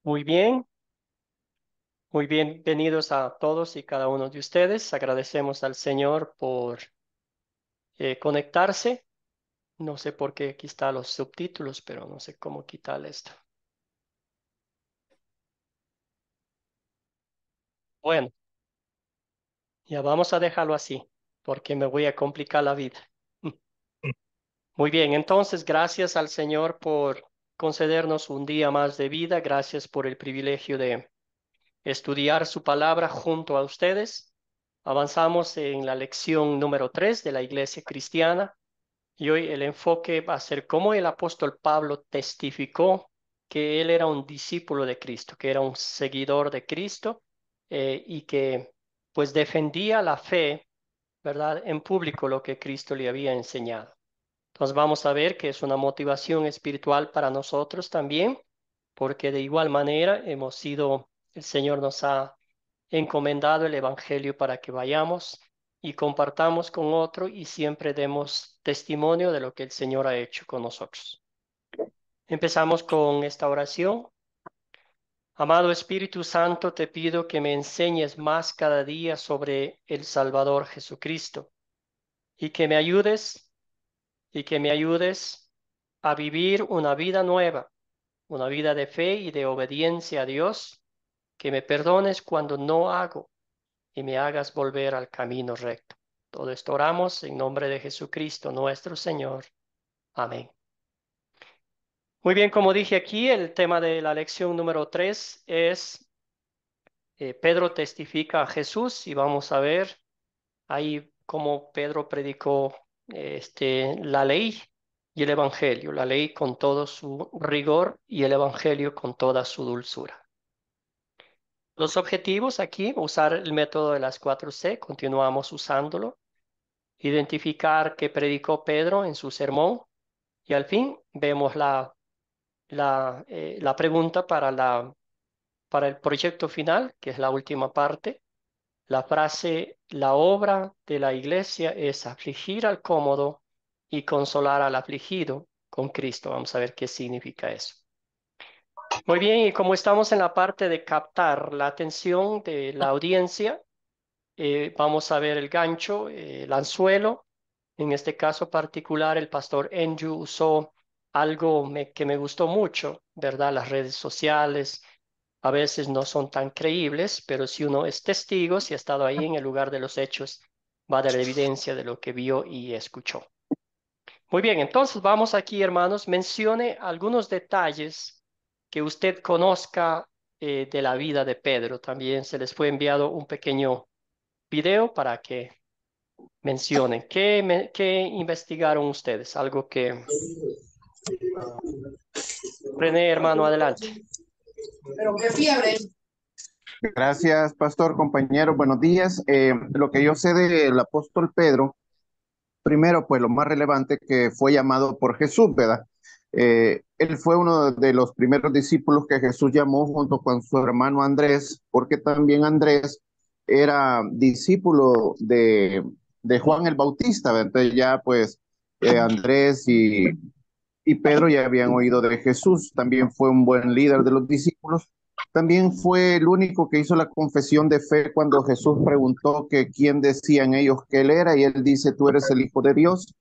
Muy bien, muy bienvenidos a todos y cada uno de ustedes. Agradecemos al Señor por conectarse. No sé por qué aquí están los subtítulos, pero no sé cómo quitar esto. Bueno, ya vamos a dejarlo así, porque me voy a complicar la vida. Muy bien, entonces gracias al Señor por concedernos un día más de vida. Gracias por el privilegio de estudiar su palabra junto a ustedes. Avanzamos en la lección número 3 de la Iglesia Cristiana. Y hoy el enfoque va a ser cómo el apóstol Pablo testificó que él era un discípulo de Cristo, que era un seguidor de Cristo y que pues defendía la fe, ¿verdad? En público lo que Cristo le había enseñado. Entonces vamos a ver que es una motivación espiritual para nosotros también, porque de igual manera el Señor nos ha encomendado el Evangelio para que vayamos y compartamos con otro y siempre demos testimonio de lo que el Señor ha hecho con nosotros. Empezamos con esta oración. Amado Espíritu Santo, te pido que me enseñes más cada día sobre el Salvador Jesucristo y que me ayudes a vivir una vida nueva, una vida de fe y de obediencia a Dios, que me perdones cuando no hago y me hagas volver al camino recto. Todo esto oramos en nombre de Jesucristo nuestro Señor. Amén. Muy bien, como dije aquí, el tema de la lección número 3 es Pedro testifica a Jesús y vamos a ver ahí cómo Pedro predicó la ley y el evangelio, la ley con todo su rigor y el evangelio con toda su dulzura. Los objetivos aquí, usar el método de las 4C, continuamos usándolo, identificar qué predicó Pedro en su sermón y al fin vemos la pregunta para el proyecto final, que es la última parte. La frase, la obra de la iglesia es afligir al cómodo y consolar al afligido con Cristo. Vamos a ver qué significa eso. Muy bien, y como estamos en la parte de captar la atención de la audiencia, vamos a ver el gancho, el anzuelo. En este caso particular, el pastor Andrew usó algo que me gustó mucho, ¿verdad? Las redes sociales a veces no son tan creíbles, pero si uno es testigo, si ha estado ahí en el lugar de los hechos, va a dar evidencia de lo que vio y escuchó. Muy bien, entonces vamos aquí, hermanos, mencione algunos detalles que usted conozca de la vida de Pedro. También se les fue enviado un pequeño video para que mencionen. ¿Qué investigaron ustedes? Algo que... René, hermano, adelante. Pero qué fiebre. Gracias, pastor, compañero. Buenos días. Lo que yo sé del apóstol Pedro, primero, pues lo más relevante que fue llamado por Jesús, ¿verdad? Él fue uno de los primeros discípulos que Jesús llamó junto con su hermano Andrés, porque también Andrés era discípulo de Juan el Bautista, ¿verdad? Entonces ya pues Andrés y Pedro ya habían oído de Jesús. También fue un buen líder de los discípulos. También fue el único que hizo la confesión de fe cuando Jesús preguntó que quién decían ellos que él era, y él dice, tú eres el Hijo de Dios.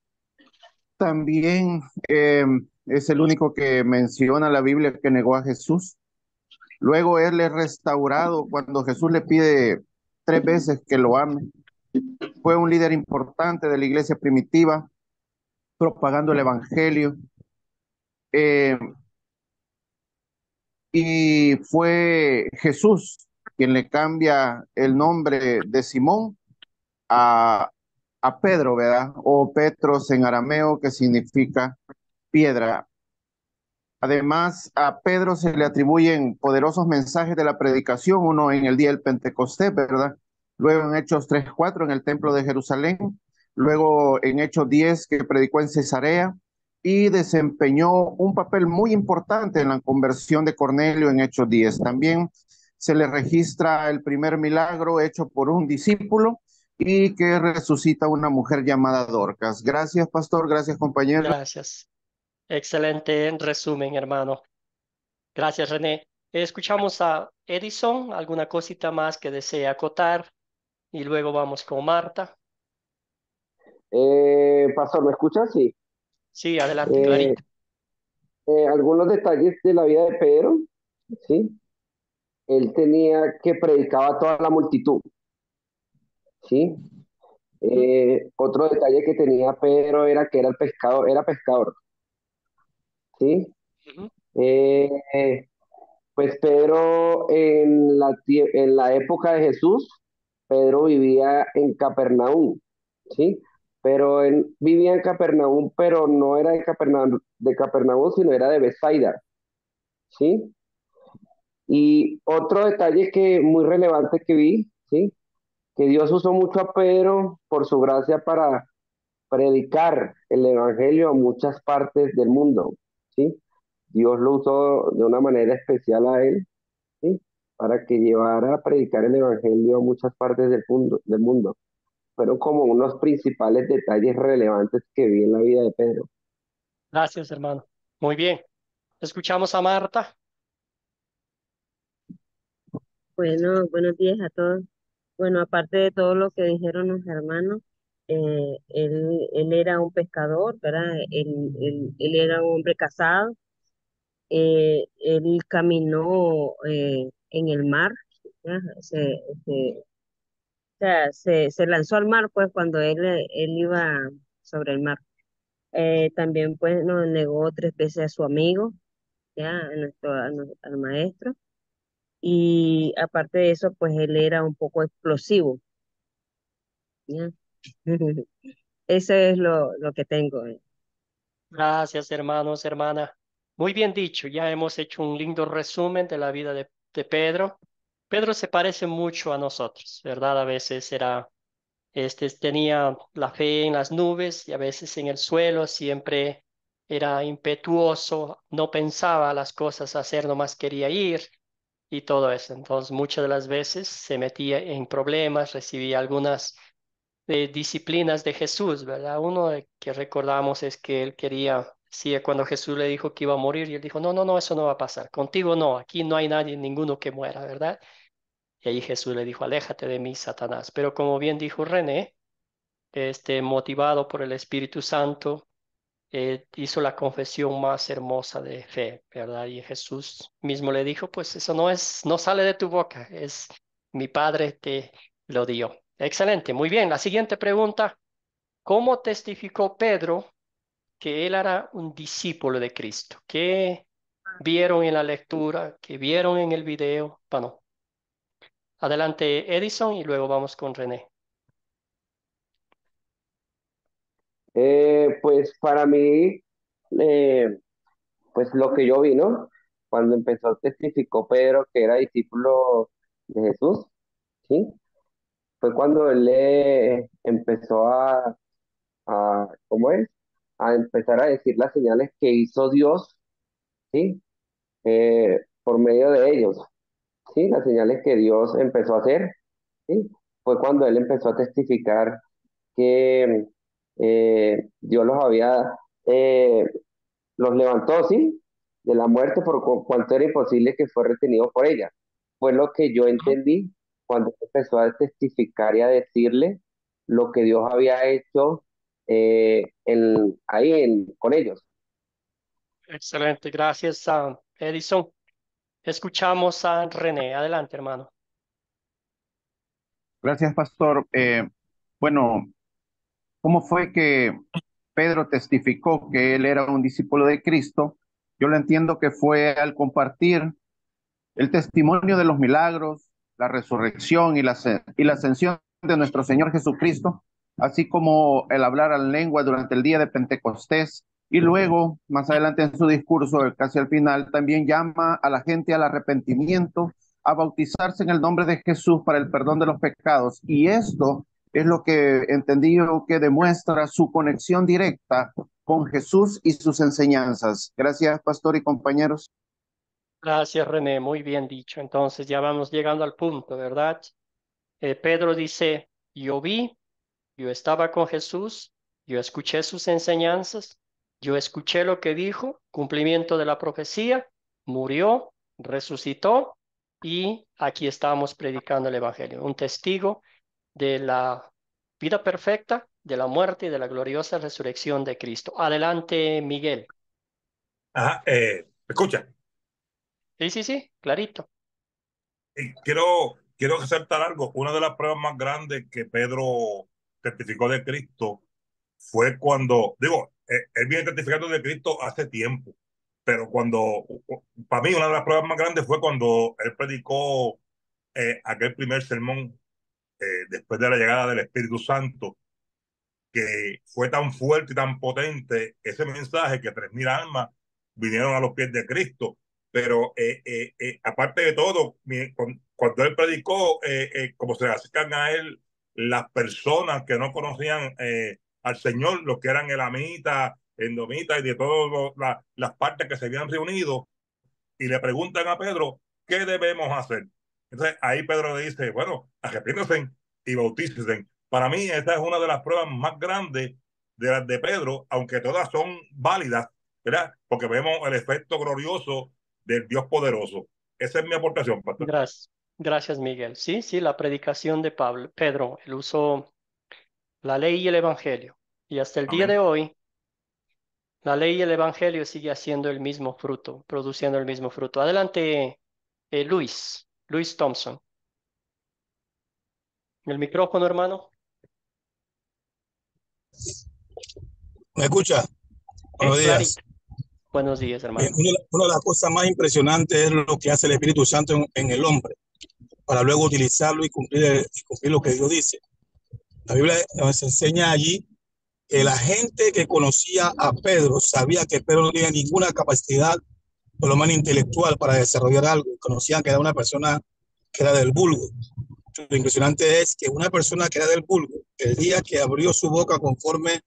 También es el único que menciona la Biblia que negó a Jesús. Luego él es restaurado cuando Jesús le pide 3 veces que lo ame. Fue un líder importante de la iglesia primitiva, propagando el evangelio. Eh, y fue Jesús quien le cambia el nombre de Simón a, a Pedro, ¿verdad? O Petros en arameo, que significa piedra. Además, a Pedro se le atribuyen poderosos mensajes de la predicación, uno en el día del Pentecostés, ¿verdad? Luego en Hechos 3:4 en el templo de Jerusalén, luego en Hechos 10 que predicó en Cesarea y desempeñó un papel muy importante en la conversión de Cornelio en Hechos 10. También se le registra el primer milagro hecho por un discípulo y que resucita una mujer llamada Dorcas. Gracias, pastor, gracias, compañero. Gracias. Excelente resumen, hermano. Gracias, René. Escuchamos a Edison, alguna cosita más que desee acotar y luego vamos con Marta. Pastor, ¿me escuchas? Sí. Sí, adelante, Eh, clarito. Algunos detalles de la vida de Pedro, ¿sí? Él tenía que predicaba a toda la multitud, ¿sí? Ujú, Otro detalle que tenía Pedro era que era pescador, ¿sí? ujú, Eh, pues Pedro en la época de Jesús, Pedro vivía en Capernaum, ¿sí? Pero él vivía en Capernaum, pero no era de Capernaum, sino era de Bethsaida, ¿sí? Y otro detalle que muy relevante que vi, ¿sí? Que Dios usó mucho a Pedro por su gracia para predicar el evangelio a muchas partes del mundo, ¿sí? Dios lo usó de una manera especial a él, ¿sí? Para que llevara a predicar el evangelio a muchas partes del mundo. Fueron como unos principales detalles relevantes que vi en la vida de Pedro. gracias, hermano. Muy bien. Escuchamos a Marta. Bueno, buenos días a todos. Bueno, aparte de todo lo que dijeron los hermanos, él era un pescador, ¿verdad? Él era un hombre casado. Él caminó en el mar, ¿ya? O sea, se lanzó al mar, pues, cuando él iba sobre el mar. También, pues, nos negó 3 veces a su amigo, ¿ya? Al maestro. Y aparte de eso, pues, él era un poco explosivo, ¿ya? Eso es lo que tengo. Gracias, hermanos, hermana. Muy bien dicho. Ya hemos hecho un lindo resumen de la vida de Pedro. Pedro se parece mucho a nosotros, ¿verdad? A veces tenía la fe en las nubes y a veces en el suelo, siempre era impetuoso, no pensaba las cosas a hacer, nomás quería ir y todo eso. Entonces, muchas de las veces se metía en problemas, recibía algunas disciplinas de Jesús, ¿verdad? Uno que recordamos es que él quería, sí, cuando Jesús le dijo que iba a morir y él dijo, no, no, no, eso no va a pasar, contigo no, aquí no hay nadie, ninguno que muera, ¿verdad? Y ahí Jesús le dijo, aléjate de mí, Satanás. Pero como bien dijo René, motivado por el Espíritu Santo, hizo la confesión más hermosa de fe, ¿verdad? Y Jesús mismo le dijo, pues eso no sale de tu boca, es mi Padre te lo dio. Excelente, muy bien. La siguiente pregunta, ¿cómo testificó Pedro que él era un discípulo de Cristo? ¿Qué vieron en la lectura? ¿Qué vieron en el video? Bueno, adelante Edison y luego vamos con René. Pues para mí, eh, pues lo que yo vi, ¿no? Cuando testificó Pedro que era discípulo de Jesús, ¿sí? Fue cuando él empezó ¿cómo es? A empezar a decir las señales que hizo Dios, ¿sí? Por medio de ellos, ¿sí? Las señales que Dios empezó a hacer, ¿sí? Fue cuando él empezó a testificar que Dios eh, los levantó, ¿sí? De la muerte cuanto era imposible que fue retenido por ella. Fue lo que yo Ujú. entendí cuando empezó a testificar y a decirle lo que Dios había hecho con ellos. Excelente, gracias a Edison. Escuchamos a René. Adelante, hermano. Gracias, pastor. Bueno, ¿cómo fue que Pedro testificó que él era un discípulo de Cristo? Yo lo entiendo que fue al compartir el testimonio de los milagros, la resurrección y la ascensión de nuestro Señor Jesucristo, así como el hablar en lengua durante el día de Pentecostés. Y luego, más adelante en su discurso, casi al final, también llama a la gente al arrepentimiento, a bautizarse en el nombre de Jesús para el perdón de los pecados. Y esto es lo que entendí yo que demuestra su conexión directa con Jesús y sus enseñanzas. Gracias, pastor y compañeros. Gracias, René. Muy bien dicho. Entonces ya vamos llegando al punto, ¿verdad? Pedro dice, yo vi, yo estaba con Jesús, yo escuché sus enseñanzas, yo escuché lo que dijo, cumplimiento de la profecía, murió, resucitó y aquí estamos predicando el Evangelio. Un testigo de la vida perfecta, de la muerte y de la gloriosa resurrección de Cristo. Adelante, Miguel. Ajá, escucha, Sí, sí, sí, clarito. quiero resaltar algo. Una de las pruebas más grandes que Pedro testificó de Cristo fue cuando, digo, él viene testificando de Cristo hace tiempo, pero para mí una de las pruebas más grandes fue cuando él predicó aquel primer sermón después de la llegada del Espíritu Santo, que fue tan fuerte y tan potente ese mensaje que 3.000 almas vinieron a los pies de Cristo. Pero aparte de todo, cuando él predicó, como se acercan a él las personas que no conocían al Señor, los que eran elamitas, endomitas y de todas las partes que se habían reunido, y le preguntan a Pedro, ¿qué debemos hacer? Entonces ahí Pedro le dice, bueno, arrepiéntanse y bautícense. Para mí esta es una de las pruebas más grandes de las de Pedro, aunque todas son válidas, ¿verdad? Porque vemos el efecto glorioso del Dios poderoso. Esa es mi aportación, pastor. Gracias. Gracias, Miguel. Sí, sí, la predicación de Pedro, él usó la ley y el Evangelio. Y hasta el día Amén. de hoy, la ley y el Evangelio sigue haciendo el mismo fruto, produciendo el mismo fruto. Adelante, Luis Thompson. El micrófono, hermano. ¿Me escucha? Buenos días. Clarito. Buenos días, Bien, hermano. una de las cosas más impresionantes es lo que hace el Espíritu Santo en el hombre, para luego utilizarlo y cumplir lo que Dios dice. La Biblia nos enseña allí que la gente que conocía a Pedro sabía que Pedro no tenía ninguna capacidad, por lo menos intelectual, para desarrollar algo. Conocían que era una persona que era del vulgo. Lo impresionante es que una persona que era del vulgo, el día que abrió su boca conforme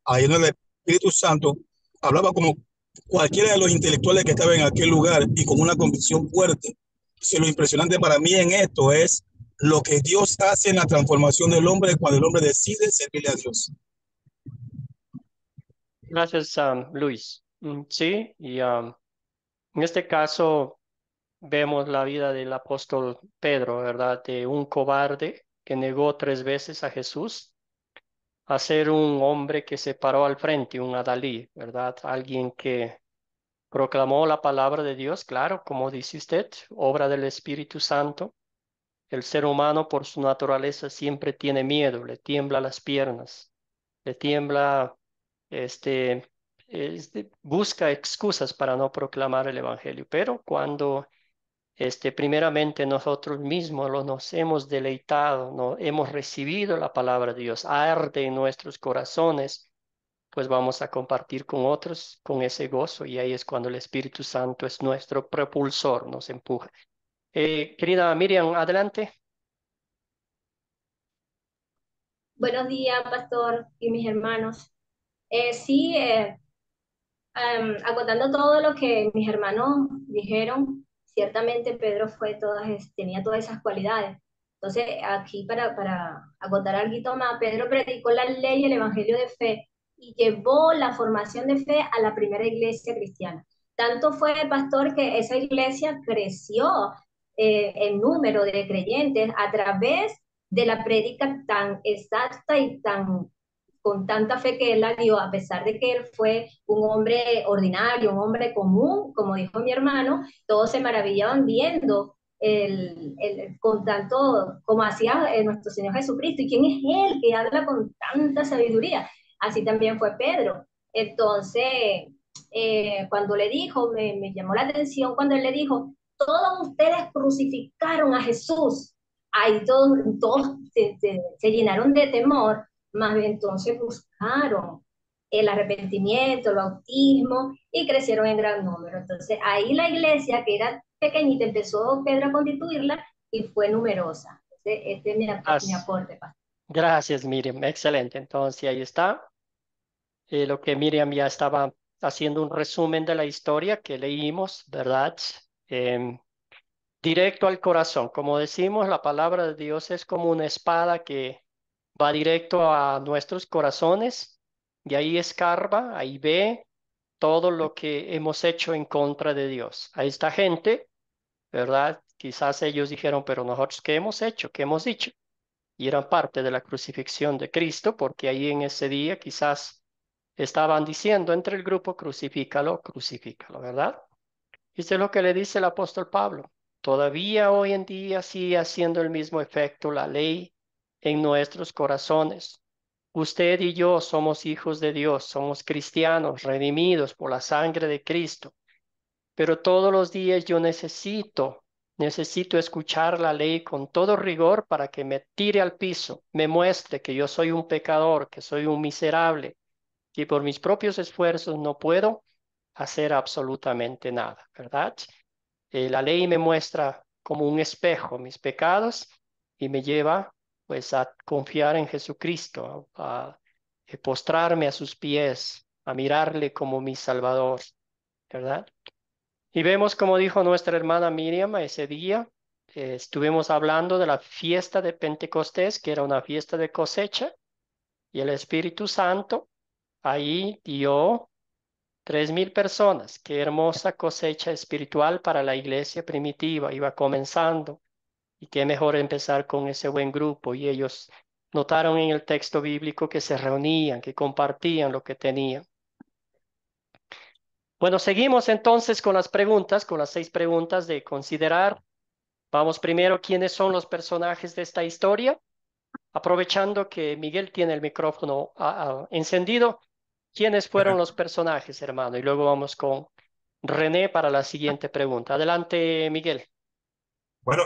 a lleno del Espíritu Santo, hablaba como cualquiera de los intelectuales que estaban en aquel lugar y con una convicción fuerte. Entonces, lo impresionante para mí en esto es lo que Dios hace en la transformación del hombre cuando el hombre decide servirle a Dios. Gracias, Luis. Sí, y en este caso vemos la vida del apóstol Pedro, ¿verdad? De un cobarde que negó 3 veces a Jesús, a ser un hombre que se paró al frente, un adalí, ¿verdad? Alguien que proclamó la palabra de Dios, claro, como dice usted, obra del Espíritu Santo. El ser humano por su naturaleza siempre tiene miedo, le tiembla las piernas, le tiembla, este, busca excusas para no proclamar el Evangelio. Pero cuando primeramente nosotros mismos nos hemos deleitado, no hemos recibido la palabra de Dios, arde en nuestros corazones, pues vamos a compartir con otros con ese gozo y ahí es cuando el Espíritu Santo es nuestro propulsor, nos empuja. Querida Miriam, adelante. Buenos días, pastor y mis hermanos. Sí, acotando todo lo que mis hermanos dijeron, ciertamente Pedro tenía todas esas cualidades. Entonces, aquí para acotar algo más, Pedro predicó la ley y el evangelio de fe y llevó la formación de fe a la primera iglesia cristiana. Tanto fue, pastor, que esa iglesia creció en número de creyentes a través de la prédica tan exacta y tan con tanta fe que él la dio, a pesar de que él fue un hombre ordinario, un hombre común, como dijo mi hermano, todos se maravillaban viendo con tanto, como hacía nuestro Señor Jesucristo. ¿Y quién es él que habla con tanta sabiduría? Así también fue Pedro. Entonces, cuando le dijo, me llamó la atención cuando él le dijo, todos ustedes crucificaron a Jesús. Ahí todos se llenaron de temor, más bien entonces buscaron el arrepentimiento, el bautismo y crecieron en gran número. Entonces ahí la iglesia, que era pequeñita, empezó Pedro a constituirla y fue numerosa. Este es mi aporte, pastor. Gracias, Miriam. Excelente. Entonces ahí está. Lo que Miriam ya estaba haciendo un resumen de la historia que leímos, ¿verdad? Em, Directo al corazón. Como decimos, la palabra de Dios es como una espada que va directo a nuestros corazones y ahí escarba, ahí ve todo lo que hemos hecho en contra de Dios. A esta gente ¿verdad? Quizás ellos dijeron, pero nosotros, ¿qué hemos hecho? ¿Qué hemos dicho? Y eran parte de la crucifixión de Cristo, porque ahí en ese día quizás estaban diciendo entre el grupo, crucifícalo, crucifícalo, ¿verdad? Y esto es lo que le dice el apóstol Pablo. Todavía hoy en día sigue haciendo el mismo efecto la ley en nuestros corazones. Usted y yo somos hijos de Dios, somos cristianos, redimidos por la sangre de Cristo. Pero todos los días yo necesito escuchar la ley con todo rigor para que me tire al piso, me muestre que yo soy un pecador, que soy un miserable, que por mis propios esfuerzos no puedo hacer absolutamente nada, ¿verdad? La ley me muestra como un espejo mis pecados y me lleva pues a confiar en Jesucristo, a postrarme a sus pies, a mirarle como mi Salvador, ¿verdad? Y vemos como dijo nuestra hermana Miriam ese día, estuvimos hablando de la fiesta de Pentecostés, que era una fiesta de cosecha, y el Espíritu Santo ahí dio 3,000 personas. Qué hermosa cosecha espiritual para la iglesia primitiva, iba comenzando, y qué mejor empezar con ese buen grupo. Y ellos notaron en el texto bíblico que se reunían, que compartían lo que tenían. Bueno, seguimos entonces con las preguntas, con las 6 preguntas de considerar. Vamos primero, ¿quiénes son los personajes de esta historia? Aprovechando que Miguel tiene el micrófono encendido, ¿quiénes fueron los personajes, hermano? Y luego vamos con René para la siguiente pregunta. Adelante, Miguel. Bueno,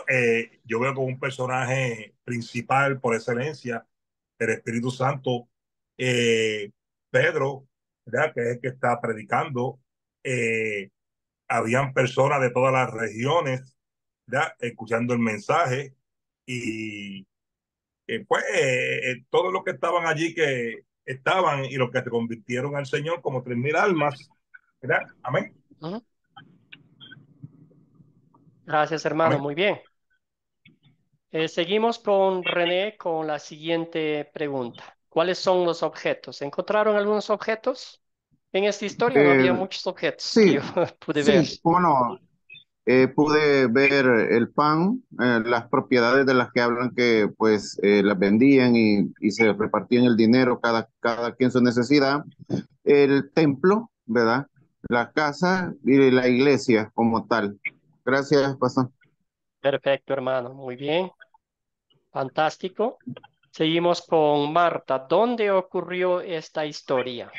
yo veo como un personaje principal por excelencia el Espíritu Santo, Pedro, ¿verdad? Que es el que está predicando. Eh, Habían personas de todas las regiones, ¿verdad? Escuchando el mensaje y pues todos los que estaban allí que estaban y los que se convirtieron al Señor como 3,000 almas, ¿verdad? Amén. Ujú. Gracias, hermano. Amén. Muy bien. Seguimos con René con la siguiente pregunta. ¿Cuáles son los objetos? ¿Encontraron algunos objetos? En esta historia no Eh, había muchos objetos que sí, yo pude ver. sí, cómo no. Pude ver el pan, las propiedades de las que hablan que pues las vendían y se repartían el dinero cada quien su necesidad, el templo, ¿verdad? La casa y la iglesia como tal. Gracias, pastor. Perfecto, hermano. Muy bien. Fantástico. Seguimos con Marta. ¿Dónde ocurrió esta historia?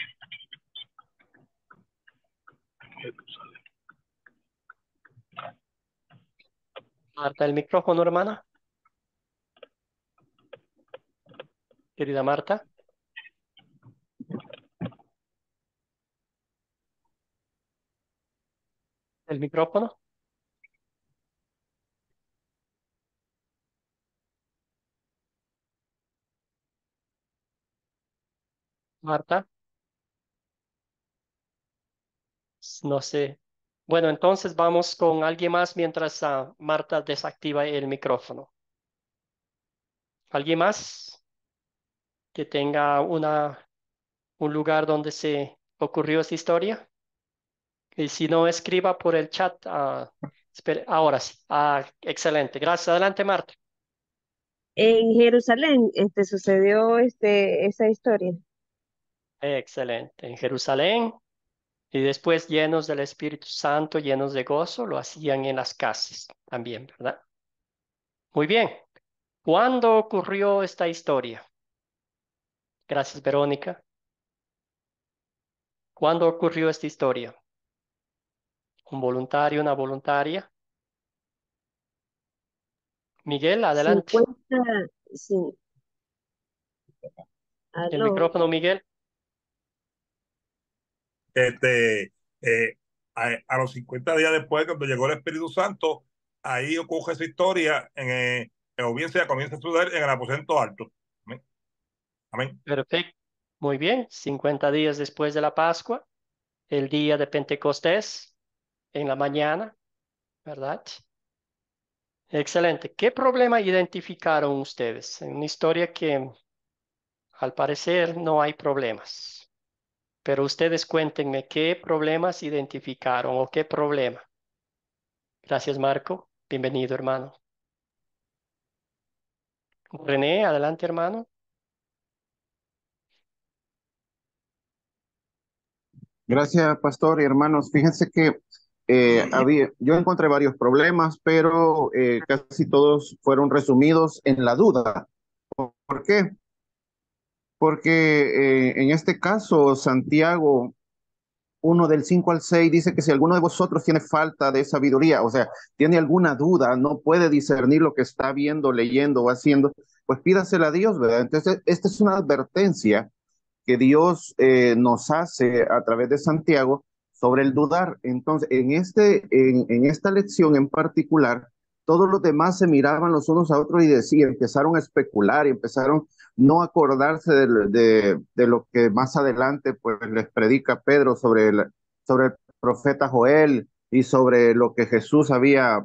Marta, el micrófono, hermana. Querida Marta, el micrófono. Marta, no sé. Bueno, entonces vamos con alguien más mientras Marta desactiva el micrófono. ¿Alguien más que tenga un lugar donde se ocurrió esta historia? Y si no, escriba por el chat. Ahora sí. Excelente. Gracias. Adelante, Marta. En Jerusalén, sucedió esa historia. Excelente. En Jerusalén. Y después, llenos del Espíritu Santo, llenos de gozo, lo hacían en las casas también, ¿verdad? Muy bien. ¿Cuándo ocurrió esta historia? Gracias, Verónica. ¿Cuándo ocurrió esta historia? ¿Un voluntario, una voluntaria? Miguel, adelante. 50, sí, El aló. micrófono, Miguel. Este, a los 50 días después, cuando llegó el Espíritu Santo, ahí ocurre esa historia en audiencia, comienza a suceder en el aposento alto. Amén. Amén. Perfecto. Muy bien. 50 días después de la Pascua, el día de Pentecostés, en la mañana, ¿verdad? Excelente. ¿Qué problema identificaron ustedes? En una historia que al parecer no hay problemas, pero ustedes cuéntenme qué problemas identificaron o qué problema. Gracias, Marco. Bienvenido, hermano. René, adelante, hermano. Gracias, pastor y hermanos. Fíjense que yo encontré varios problemas, pero casi todos fueron resumidos en la duda. ¿Por qué? Porque en este caso, Santiago 1 del 5 al 6 dice que si alguno de vosotros tiene falta de sabiduría, o sea, tiene alguna duda, no puede discernir lo que está viendo, leyendo o haciendo, pues pídasela a Dios, ¿verdad? Entonces, esta es una advertencia que Dios nos hace a través de Santiago sobre el dudar. Entonces, en esta lección en particular, todos los demás se miraban los unos a otros y decían, empezaron a especular y empezaron no a acordarse de lo que más adelante pues les predica Pedro sobre el profeta Joel y sobre lo que Jesús había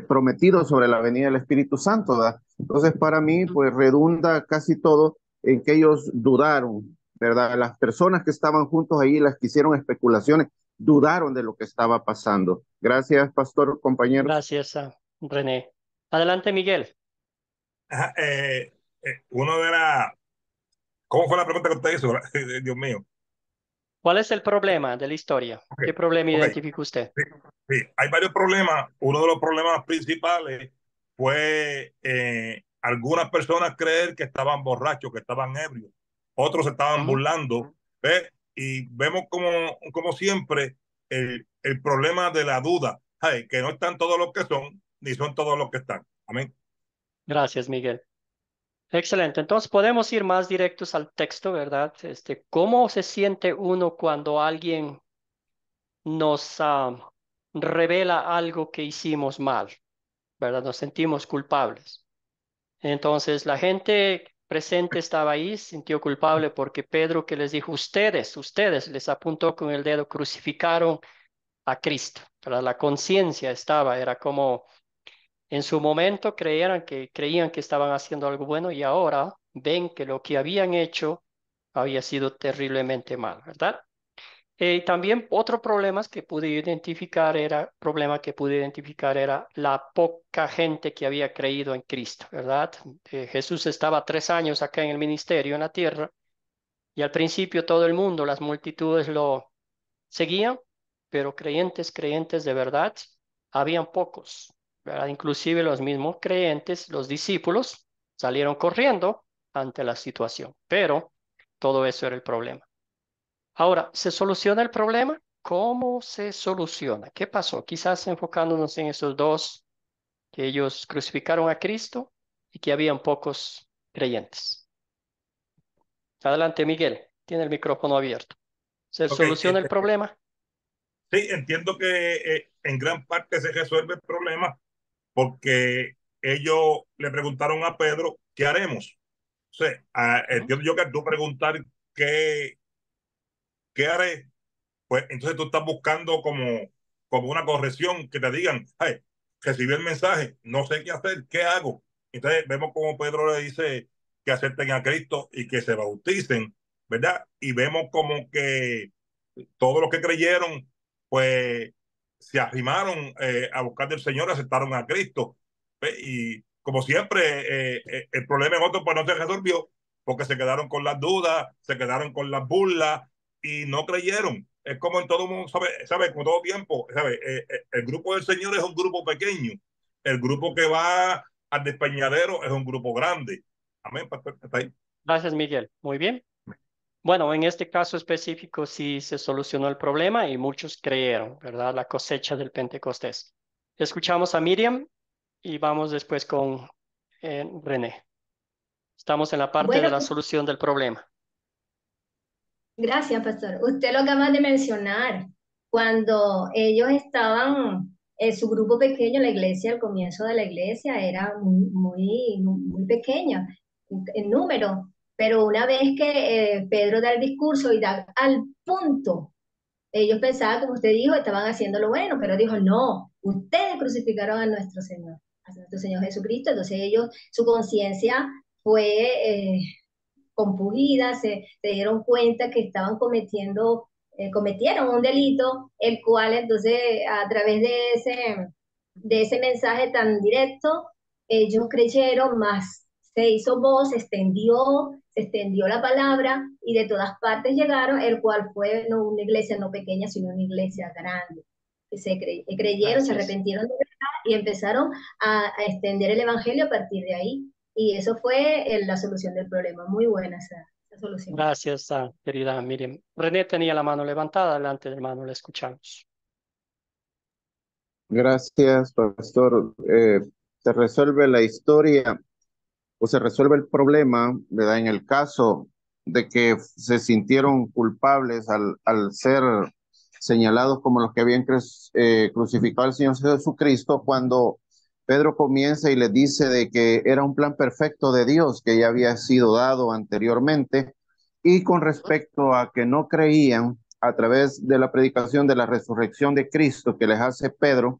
prometido sobre la venida del Espíritu Santo, ¿verdad? Entonces, para mí, pues redunda casi todo en que ellos dudaron, ¿verdad? Las personas que estaban juntos ahí, las que hicieron especulaciones, dudaron de lo que estaba pasando. Gracias, pastor, compañeros. Gracias a René. Adelante, Miguel. Ajá, uno de la... ¿Cómo fue la pregunta que usted hizo? Dios mío. ¿Cuál es el problema de la historia? Ok, ¿Qué problema ok. identifica usted? Sí, sí, hay varios problemas. Uno de los problemas principales fue algunas personas creer que estaban borrachos, que estaban ebrios. Otros se estaban Ujú. burlando. ¿Ve? Y vemos como siempre el problema de la duda. Ay, que no están todos los que son, ni son todos los que están. Amén. Gracias, Miguel. Excelente. Entonces podemos ir más directos al texto, ¿verdad? ¿Cómo se siente uno cuando alguien nos revela algo que hicimos mal, ¿verdad? Nos sentimos culpables. Entonces la gente presente estaba ahí, sintió culpable porque Pedro que les dijo, ustedes, les apuntó con el dedo, crucificaron a Cristo, ¿verdad? La conciencia era como en su momento creían que estaban haciendo algo bueno y ahora ven que lo que habían hecho había sido terriblemente mal, ¿verdad? También otro problema que pude identificar era la poca gente que había creído en Cristo, ¿verdad? Jesús estaba 3 años acá en el ministerio en la tierra y al principio todo el mundo, las multitudes lo seguían, pero creyentes de verdad, habían pocos, ¿verdad? Inclusive los mismos creyentes, los discípulos, salieron corriendo ante la situación, pero todo eso era el problema. Ahora, ¿se soluciona el problema? ¿Cómo se soluciona? ¿Qué pasó? Quizás enfocándonos en esos dos, que ellos crucificaron a Cristo y que habían pocos creyentes. Adelante, Miguel, tiene el micrófono abierto. ¿Se Ok, soluciona el problema? sí, entiendo que en gran parte se resuelve el problema porque ellos le preguntaron a Pedro, ¿qué haremos? O sea, Ujú. entiendo yo que tú preguntar qué haré, pues entonces tú estás buscando como una corrección que te digan, hey, recibí el mensaje, no sé qué hacer, ¿qué hago? Entonces vemos como Pedro le dice que acepten a Cristo y que se bauticen, ¿verdad? Y vemos como que todos los que creyeron, pues se arrimaron a buscar del Señor, aceptaron a Cristo. Y como siempre, el problema en otro pues no se resolvió porque se quedaron con las dudas, se quedaron con las burlas y no creyeron. Es como en todo mundo, sabe, como todo tiempo, sabe, el grupo del Señor es un grupo pequeño, el grupo que va al despeñadero es un grupo grande. Amén, pastor, está ahí. Gracias, Miguel. Muy bien. Bueno, en este caso específico sí se solucionó el problema y muchos creyeron, ¿verdad? La cosecha del Pentecostés. Escuchamos a Miriam y vamos después con René. Estamos en la parte de Bueno, la solución del problema. gracias, pastor. Usted lo acaba de mencionar. Cuando ellos estaban en su grupo pequeño, la iglesia, al comienzo de la iglesia era muy pequeña en número, pero una vez que Pedro da el discurso y da al punto, ellos pensaban, como usted dijo, estaban haciendo lo bueno, pero dijo, no, ustedes crucificaron a nuestro Señor Jesucristo, entonces ellos, su conciencia fue compugida, se dieron cuenta que estaban cometieron un delito, el cual entonces a través de ese de ese mensaje tan directo, ellos creyeron más, se hizo voz, se extendió la palabra y de todas partes llegaron, el cual fue no una iglesia no pequeña, sino una iglesia grande. Que creyeron, se Gracias. arrepintieron de verdad y empezaron a extender el evangelio a partir de ahí. Y eso fue la solución del problema. Muy buena esa solución. Gracias, querida Miriam. René tenía la mano levantada. Adelante, hermano, le escuchamos. Gracias, pastor. Se resuelve la historia o se resuelve el problema, ¿verdad? En el caso de que se sintieron culpables al ser señalados como los que habían crucificado al Señor Jesucristo, cuando Pedro comienza y les dice de que era un plan perfecto de Dios que ya había sido dado anteriormente, y con respecto a que no creían a través de la predicación de la resurrección de Cristo que les hace Pedro,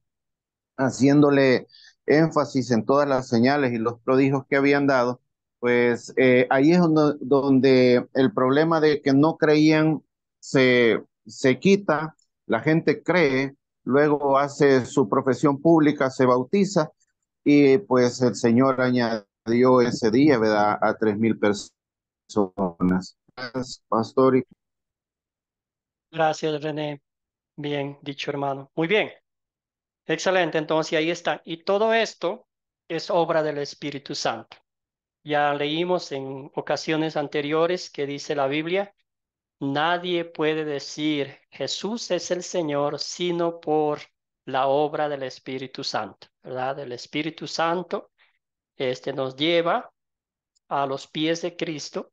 haciéndole énfasis en todas las señales y los prodigios que habían dado, pues ahí es donde el problema de que no creían se quita, la gente cree, luego hace su profesión pública, se bautiza y pues el Señor añadió ese día, ¿verdad?, a 3,000 personas. Gracias, pastor. Gracias, René. Bien dicho, hermano. Muy bien. Excelente. Entonces, ahí está. Y todo esto es obra del Espíritu Santo. Ya leímos en ocasiones anteriores que dice la Biblia, nadie puede decir Jesús es el Señor sino por la obra del Espíritu Santo, ¿verdad? El Espíritu Santo nos lleva a los pies de Cristo,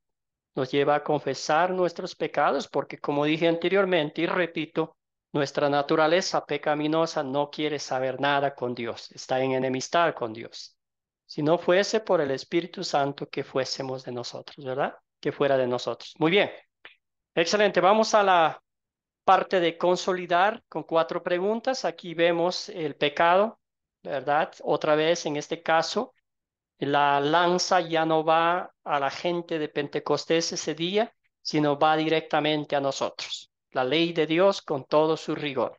nos lleva a confesar nuestros pecados, porque como dije anteriormente y repito, nuestra naturaleza pecaminosa no quiere saber nada con Dios, está en enemistad con Dios. Si no fuese por el Espíritu Santo, que fuésemos de nosotros, ¿verdad? Que fuera de nosotros. Muy bien, excelente. Vamos a la parte de consolidar con 4 preguntas. Aquí vemos el pecado, ¿verdad? Otra vez, en este caso, la lanza ya no va a la gente de Pentecostés ese día, sino va directamente a nosotros. La ley de Dios con todo su rigor.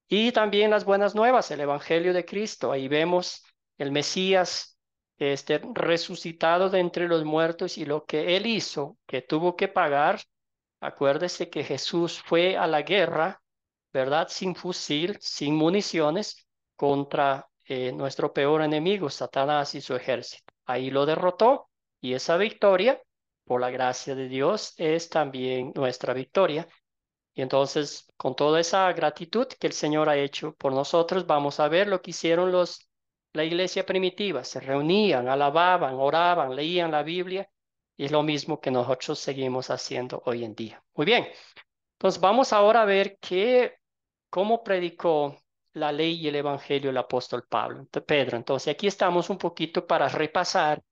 Y también las buenas nuevas, el Evangelio de Cristo. Ahí vemos el Mesías resucitado de entre los muertos y lo que él hizo, que tuvo que pagar. Acuérdese que Jesús fue a la guerra, ¿verdad? Sin fusil, sin municiones, contra nuestro peor enemigo, Satanás y su ejército. Ahí lo derrotó y esa victoria, por la gracia de Dios, es también nuestra victoria. Y entonces, con toda esa gratitud que el Señor ha hecho por nosotros, vamos a ver lo que hicieron la iglesia primitiva. Se reunían, alababan, oraban, leían la Biblia, y es lo mismo que nosotros seguimos haciendo hoy en día. Muy bien, entonces vamos ahora a ver cómo predicó la ley y el evangelio el apóstol Pedro. Entonces aquí estamos un poquito para repasar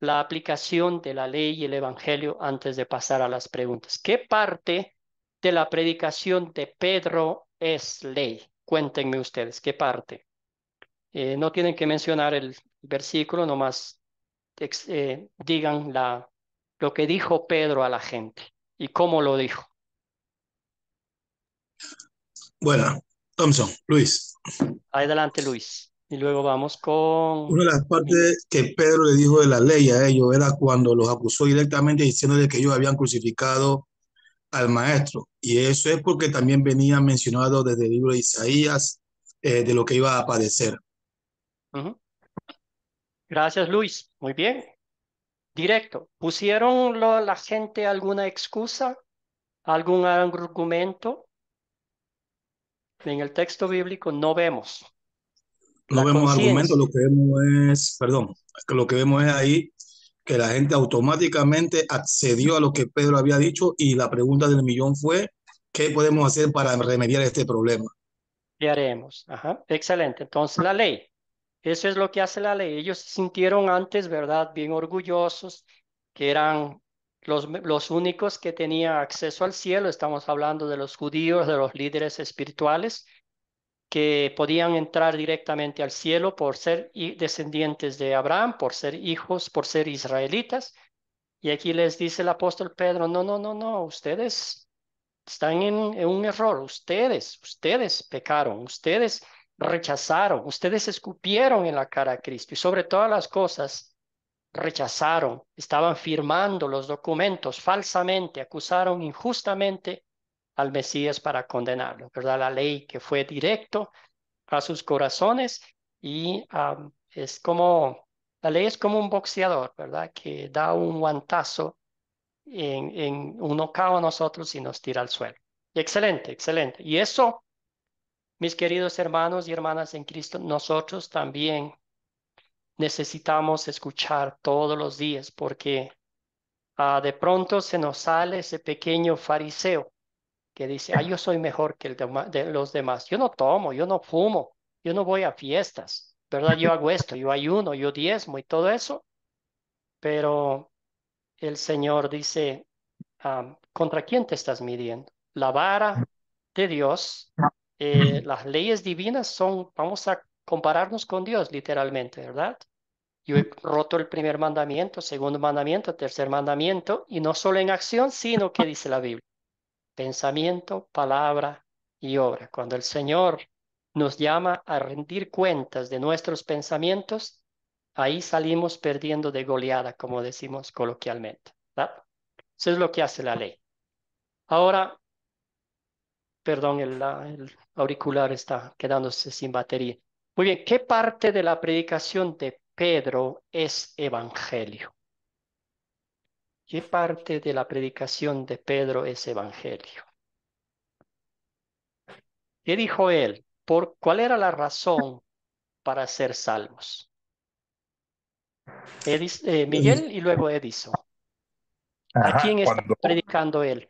la aplicación de la ley y el evangelio antes de pasar a las preguntas. ¿Qué parte de la predicación de Pedro es ley? Cuéntenme ustedes, ¿qué parte? No tienen que mencionar el versículo, nomás digan lo que dijo Pedro a la gente y cómo lo dijo. Bueno, Thompson, Luis, Adelante, Luis. Y luego vamos con... una de las partes que Pedro le dijo de la ley a ellos era cuando los acusó directamente diciéndole que ellos habían crucificado al maestro. Y eso es porque también venía mencionado desde el libro de Isaías de lo que iba a padecer. Ujú. Gracias, Luis. Muy bien. Directo. ¿Pusieron la gente alguna excusa, algún argumento? En el texto bíblico no vemos. No La vemos argumentos, lo conciencia. que vemos es, perdón, que lo que vemos es ahí que la gente automáticamente accedió a lo que Pedro había dicho y la pregunta del millón fue, ¿qué podemos hacer para remediar este problema? ¿Qué haremos? Ajá. Excelente. Entonces, la ley. Eso es lo que hace la ley. Ellos se sintieron antes, ¿verdad? Bien orgullosos, que eran los únicos que tenían acceso al cielo. Estamos hablando de los judíos, de los líderes espirituales, que podían entrar directamente al cielo por ser descendientes de Abraham, por ser hijos, por ser israelitas. Y aquí les dice el apóstol Pedro, no, no, no, no, ustedes están en un error, ustedes pecaron, ustedes rechazaron, ustedes escupieron en la cara a Cristo y sobre todas las cosas rechazaron, estaban firmando los documentos falsamente, acusaron injustamente al Mesías para condenarlo, ¿verdad? La ley que fue directo a sus corazones y es como, la ley es como un boxeador, ¿verdad? Que da un guantazo en un knockout a nosotros y nos tira al suelo. Excelente, excelente. Y eso, mis queridos hermanos y hermanas en Cristo, nosotros también necesitamos escuchar todos los días porque de pronto se nos sale ese pequeño fariseo que dice, yo soy mejor que de los demás. Yo no tomo, yo no fumo, yo no voy a fiestas, ¿verdad? Yo hago esto, yo ayuno, yo diezmo y todo eso, pero el Señor dice, ¿contra quién te estás midiendo? La vara de Dios, las leyes divinas son, vamos a compararnos con Dios literalmente, ¿verdad? Yo he roto el primer mandamiento, segundo mandamiento, tercer mandamiento, y no solo en acción, sino que dice la Biblia, pensamiento, palabra y obra. Cuando el Señor nos llama a rendir cuentas de nuestros pensamientos, ahí salimos perdiendo de goleada, como decimos coloquialmente, ¿verdad? Eso es lo que hace la ley. Ahora, perdón, el auricular está quedándose sin batería. Muy bien, ¿qué parte de la predicación de Pedro es evangelio? ¿Qué parte de la predicación de Pedro es evangelio? ¿Qué dijo él? ¿Cuál era la razón para ser salvos? Miguel y luego Edison. ¿A Ajá, quién está predicando él?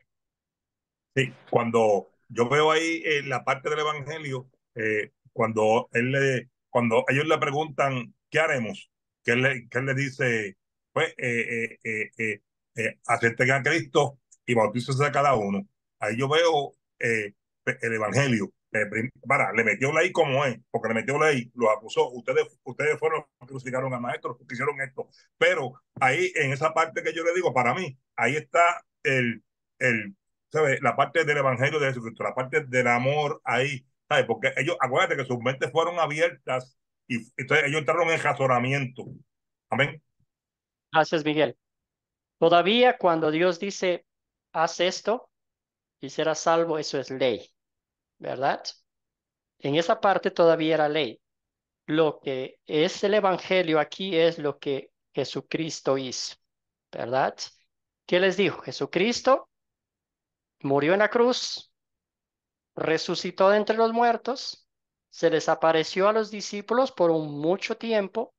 sí, cuando yo veo ahí la parte del Evangelio, cuando ellos le preguntan, ¿qué haremos? Que él le dice, pues, acepten a Cristo y bautícese a cada uno. Ahí yo veo el Evangelio. Le metió ley como es, porque le metió ley, los acusó. Ustedes fueron los que crucificaron al maestro, que hicieron esto. Pero ahí, en esa parte que yo le digo, para mí, ahí está el ¿sabes? La parte del Evangelio de Jesucristo, la parte del amor ahí, ¿sabes? Porque ellos, acuérdate que sus mentes fueron abiertas y entonces ellos entraron en razonamiento. Amén. Gracias, Miguel. Todavía cuando Dios dice, haz esto y serás salvo, eso es ley, ¿verdad? En esa parte todavía era ley. Lo que es el Evangelio aquí es lo que Jesucristo hizo, ¿verdad? ¿Qué les dijo? Jesucristo murió en la cruz, resucitó de entre los muertos, se les apareció a los discípulos por un mucho tiempo,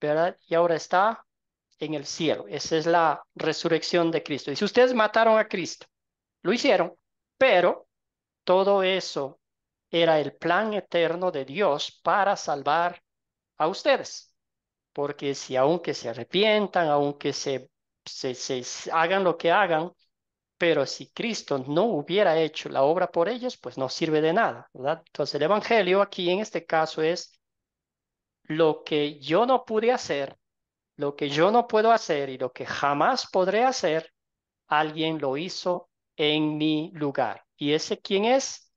¿verdad? Y ahora está en el cielo. Esa es la resurrección de Cristo. Y si ustedes mataron a Cristo, lo hicieron, pero todo eso era el plan eterno de Dios para salvar a ustedes. Porque si aunque se arrepientan, aunque se hagan lo que hagan, pero si Cristo no hubiera hecho la obra por ellos, pues no sirve de nada, ¿verdad? Entonces el Evangelio aquí en este caso es lo que yo no pude hacer, lo que yo no puedo hacer y lo que jamás podré hacer, alguien lo hizo en mi lugar. ¿Y ese quién es?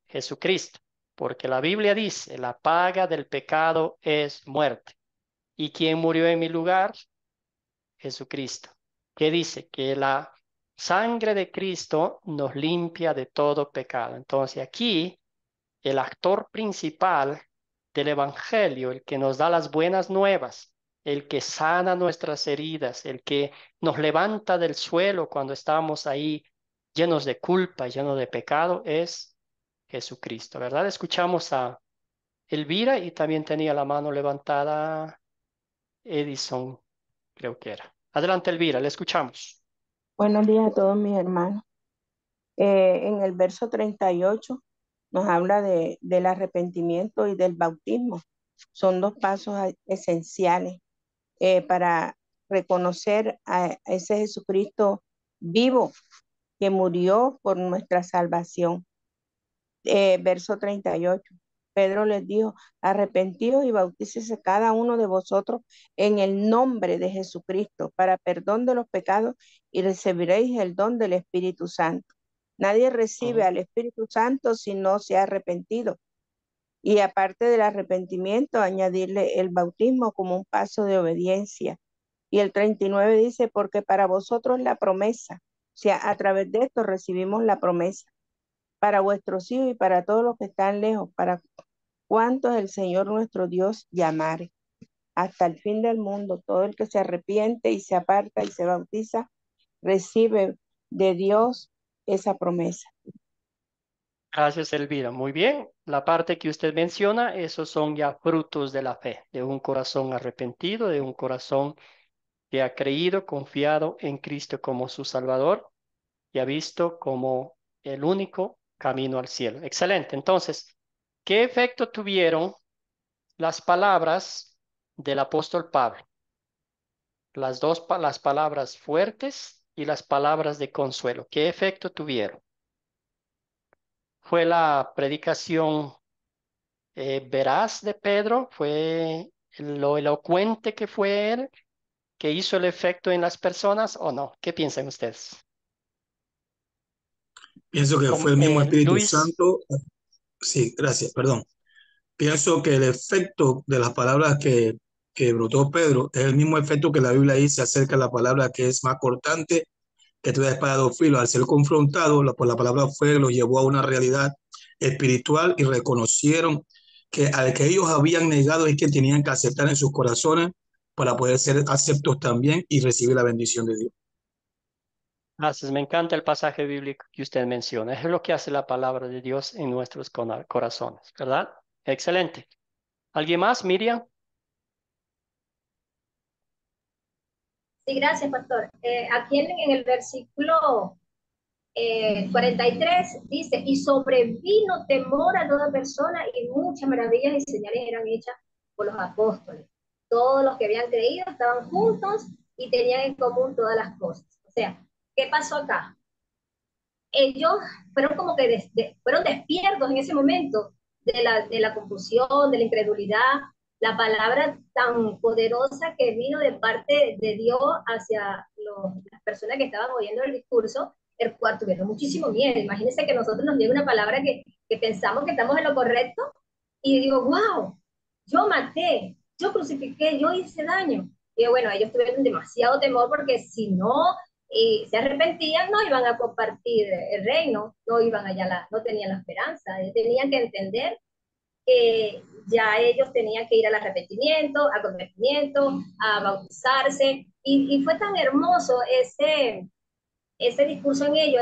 Jesucristo. Porque la Biblia dice, la paga del pecado es muerte. ¿Y quién murió en mi lugar? Jesucristo. ¿Qué dice? Que la sangre de Cristo nos limpia de todo pecado. Entonces aquí el actor principal del Evangelio, el que nos da las buenas nuevas, el que sana nuestras heridas, el que nos levanta del suelo cuando estamos ahí llenos de culpa, llenos de pecado, es Jesucristo, ¿verdad? Escuchamos a Elvira y también tenía la mano levantada Edison, creo que era. Adelante, Elvira, le escuchamos. Buenos días a todos mis hermanos. En el verso 38 nos habla del arrepentimiento y del bautismo. Son dos pasos esenciales para reconocer a ese Jesucristo vivo que murió por nuestra salvación. Verso 38. Pedro les dijo, arrepentíos y bautícese cada uno de vosotros en el nombre de Jesucristo para perdón de los pecados y recibiréis el don del Espíritu Santo. Nadie recibe al Espíritu Santo si no se ha arrepentido. Y aparte del arrepentimiento, añadirle el bautismo como un paso de obediencia. Y el 39 dice, porque para vosotros la promesa, o sea, a través de esto recibimos la promesa, para vuestros hijos y para todos los que están lejos, para cuantos el Señor nuestro Dios llamare, hasta el fin del mundo. Todo el que se arrepiente y se aparta y se bautiza, recibe de Dios esa promesa. Gracias, Elvira. Muy bien. La parte que usted menciona, esos son ya frutos de la fe, de un corazón arrepentido, de un corazón que ha creído, confiado en Cristo como su Salvador y ha visto como el único camino al cielo. Excelente. Entonces, ¿qué efecto tuvieron las palabras del apóstol Pablo? Las palabras fuertes y las palabras de consuelo. ¿Qué efecto tuvieron? ¿Fue la predicación veraz de Pedro? ¿Fue lo elocuente que fue él que hizo el efecto en las personas o no? ¿Qué piensan ustedes? Pienso que fue el mismo Espíritu Luis, Santo. Sí, gracias, perdón. Pienso que el efecto de las palabras que brotó Pedro es el mismo efecto que la Biblia dice acerca de la palabra que es más cortante que toda espada de dos filos. Al ser confrontado por la palabra fue, lo llevó a una realidad espiritual y reconocieron que al que ellos habían negado es que tenían que aceptar en sus corazones para poder ser aceptos también y recibir la bendición de Dios. gracias, me encanta el pasaje bíblico que usted menciona. Es lo que hace la palabra de Dios en nuestros corazones, ¿verdad? Excelente. ¿Alguien más, Miriam? Sí, gracias, pastor. Aquí en el versículo 43 dice, y sobrevino temor a toda persona y muchas maravillas y señales eran hechas por los apóstoles. Todos los que habían creído estaban juntos y tenían en común todas las cosas. O sea, ¿qué pasó acá? Ellos fueron como que fueron despiertos en ese momento de la confusión, de la incredulidad, la palabra tan poderosa que vino de parte de Dios hacia las personas que estaban oyendo el discurso, el cual tuvieron muchísimo miedo. Imagínense que nosotros nos llega una palabra que pensamos que estamos en lo correcto y digo, wow, yo maté, yo crucifiqué, yo hice daño. Y bueno, ellos tuvieron demasiado temor porque si no se arrepentían, no iban a compartir el reino, no iban allá, no tenían la esperanza, tenían que entender que ya ellos tenían que ir al arrepentimiento, al convertimiento, a bautizarse, y fue tan hermoso ese discurso en ellos,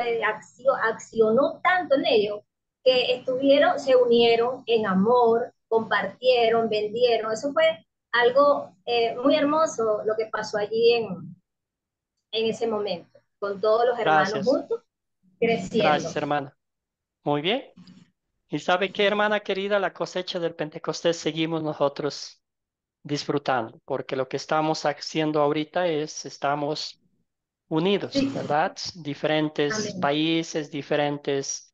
accionó tanto en ellos, que estuvieron, se unieron en amor, compartieron, vendieron, eso fue algo muy hermoso lo que pasó allí en ese momento, con todos los hermanos Gracias. juntos, creciendo. Gracias, hermana. Muy bien. ¿Y sabe qué, hermana querida? La cosecha del Pentecostés seguimos nosotros disfrutando, porque lo que estamos haciendo ahorita es, estamos unidos, Sí, ¿verdad? Diferentes amén. países, diferentes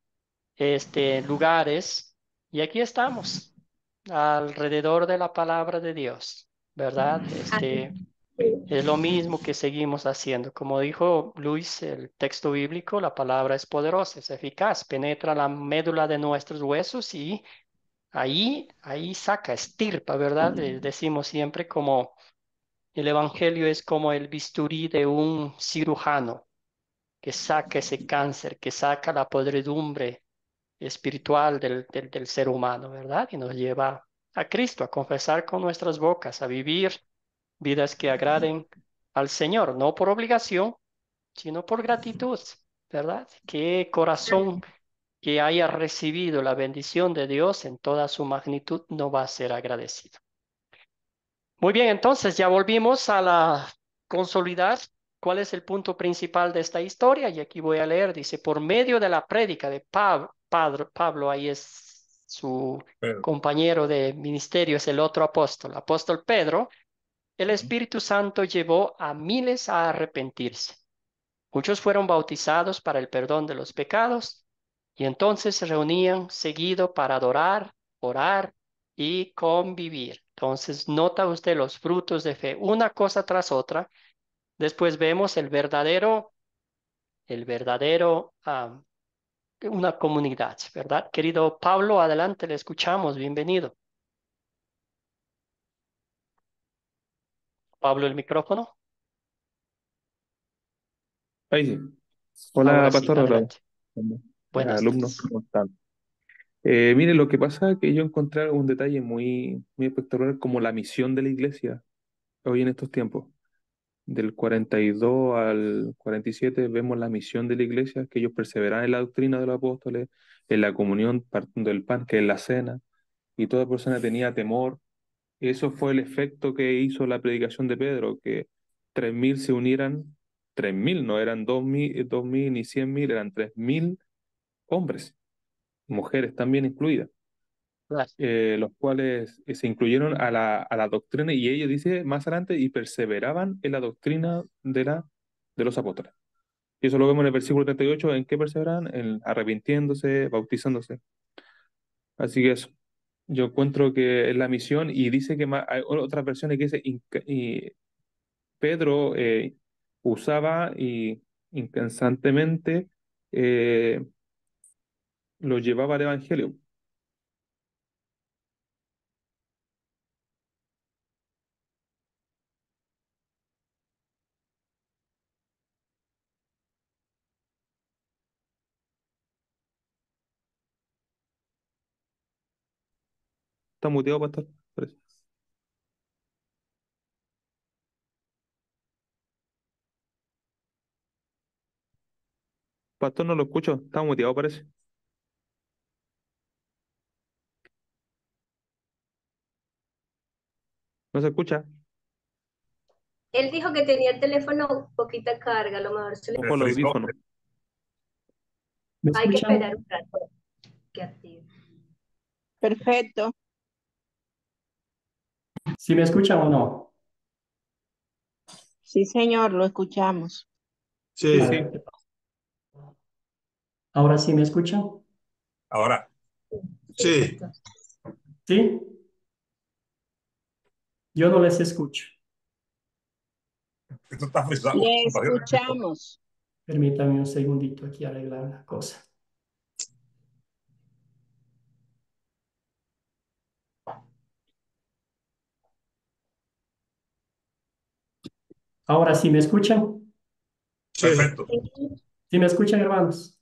lugares, y aquí estamos, alrededor de la palabra de Dios, ¿verdad? Es lo mismo que seguimos haciendo. Como dijo Luis, el texto bíblico, la palabra es poderosa, es eficaz, penetra la médula de nuestros huesos y ahí saca, estirpa, ¿verdad? Decimos siempre como el evangelio es como el bisturí de un cirujano que saca ese cáncer, que saca la podredumbre espiritual del ser humano, ¿verdad? Y nos lleva a Cristo, a confesar con nuestras bocas, a vivir vidas que agraden al Señor, no por obligación, sino por gratitud, ¿verdad? Qué corazón que haya recibido la bendición de Dios en toda su magnitud no va a ser agradecido. Muy bien, entonces ya volvimos a la consolidar cuál es el punto principal de esta historia y aquí voy a leer, dice, por medio de la prédica de Pablo, ahí es su Pedro. compañero de ministerio, es el otro apóstol, apóstol Pedro, el Espíritu Santo llevó a miles a arrepentirse. Muchos fueron bautizados para el perdón de los pecados y entonces se reunían seguido para adorar, orar y convivir. Entonces nota usted los frutos de fe, una cosa tras otra. Después vemos el verdadero una comunidad, ¿verdad? Querido Pablo, adelante, le escuchamos, bienvenido. Pablo, el micrófono. Ahí sí. Hola, Ahora sí, pastor, hola, adelante. Buenas alumnos, tardes. ¿cómo están? Mire, lo que pasa es que yo encontré un detalle muy espectacular como la misión de la iglesia hoy en estos tiempos. Del 42 al 47 vemos la misión de la iglesia, que ellos perseveraban en la doctrina de los apóstoles, en la comunión, partiendo del pan, que es la cena, y toda persona tenía temor. Eso fue el efecto que hizo la predicación de Pedro, que 3.000 se unieran, 3.000, no eran 2.000 ni 100.000, eran 3.000 hombres, mujeres también incluidas, Gracias. los cuales se incluyeron a la doctrina, y ellos dice más adelante, y perseveraban en la doctrina de los apóstoles. Y eso lo vemos en el versículo 38, ¿en qué perseveraban? En arrepintiéndose, bautizándose. Así que eso, yo encuentro que es la misión, y dice que hay otras versiones que dice, y Pedro usaba y incansantemente eh, lo llevaba al evangelio. ¿Está muteado, pastor? Parece. Pastor, no lo escucho, está muteado, parece. No se escucha. Él dijo que tenía el teléfono poquita carga, a lo mejor se le... Ojo al audífono. ¿Me Hay que escuchan? esperar un rato que active. Perfecto. ¿Sí me escuchan o no? Sí, señor, lo escuchamos. Sí, A sí. ver, ¿qué pasa? ¿Ahora sí me escuchan? Ahora, Sí, Sí. pastor. ¿Sí? Yo no les escucho. esto está frisado. Le escuchamos. Permítanme un segundito aquí arreglar una cosa. ¿Ahora sí me escuchan? Sí, Perfecto. ¿Sí me escuchan, hermanos?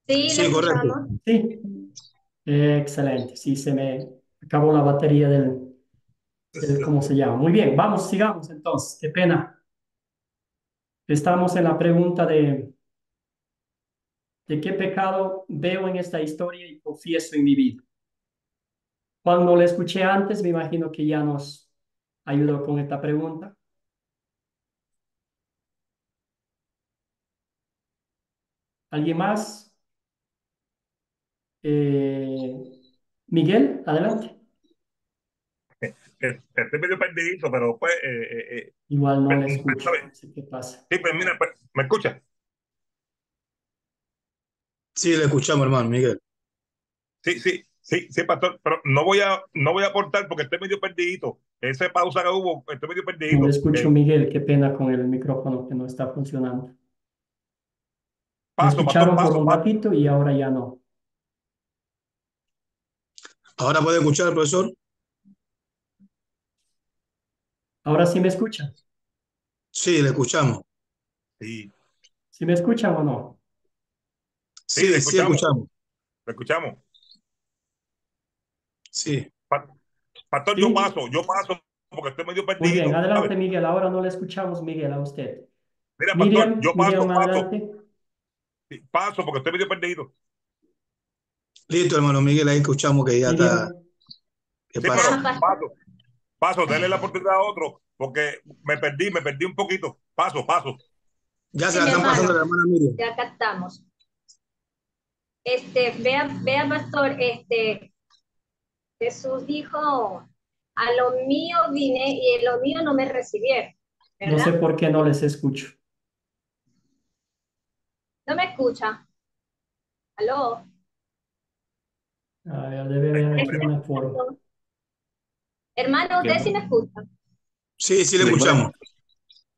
Sí, le sí, correcto. escuchamos. Sí. Excelente. Sí, se me acabó la batería ¿cómo se llama? Muy bien, vamos, sigamos entonces. Qué pena. Estamos en la pregunta de qué pecado veo en esta historia y confieso en mi vida. Cuando la escuché antes, me imagino que ya nos ayudó con esta pregunta. ¿Alguien más? Miguel, adelante. Estoy medio perdidito, pero pues. Igual no le Pues, escucho, ¿sabes? no sé qué pasa. Sí, pues mira, pues, ¿me escucha? Sí, le escuchamos, hermano Miguel. Sí, pastor, pero no voy a aportar porque estoy medio perdidito. Esa pausa que hubo, estoy medio No le perdidito. escucho, Miguel, qué pena con el micrófono que no está funcionando. Me Pastor, escucharon por un ratito y ahora ya no. ¿Ahora puede escuchar, profesor? ¿Ahora sí me escuchan? Sí, le escuchamos. Sí, ¿Sí me escuchan o no? sí, le Sí, sí, escuchamos, escuchamos. le escuchamos. Sí. Pa- Pastor, ¿Sí? yo paso porque estoy medio Muy bien, perdido, ¿sabes? adelante, Miguel. Ahora no le escuchamos, Miguel, a usted. Mira, pastor, Miriam, Miriam, adelante. sí, paso porque estoy medio perdido. Listo, hermano Miguel, ahí escuchamos que ya está. Miriam, ¿Qué Sí, pasa? pero Pastor. dale la oportunidad a otro porque me perdí un poquito. Paso. Ya se Sí, la mi están pasando a hermano, la hermana Miriam. ya captamos. Vea, pastor, Jesús dijo, a lo mío vine y lo mío no me recibieron, no sé ¿verdad? por qué no les escucho. ¿No me escucha? ¿Aló? A ver, debe haber aquí una forma. Hermano, usted sí me escucha, Sí, sí, le Sí, escuchamos.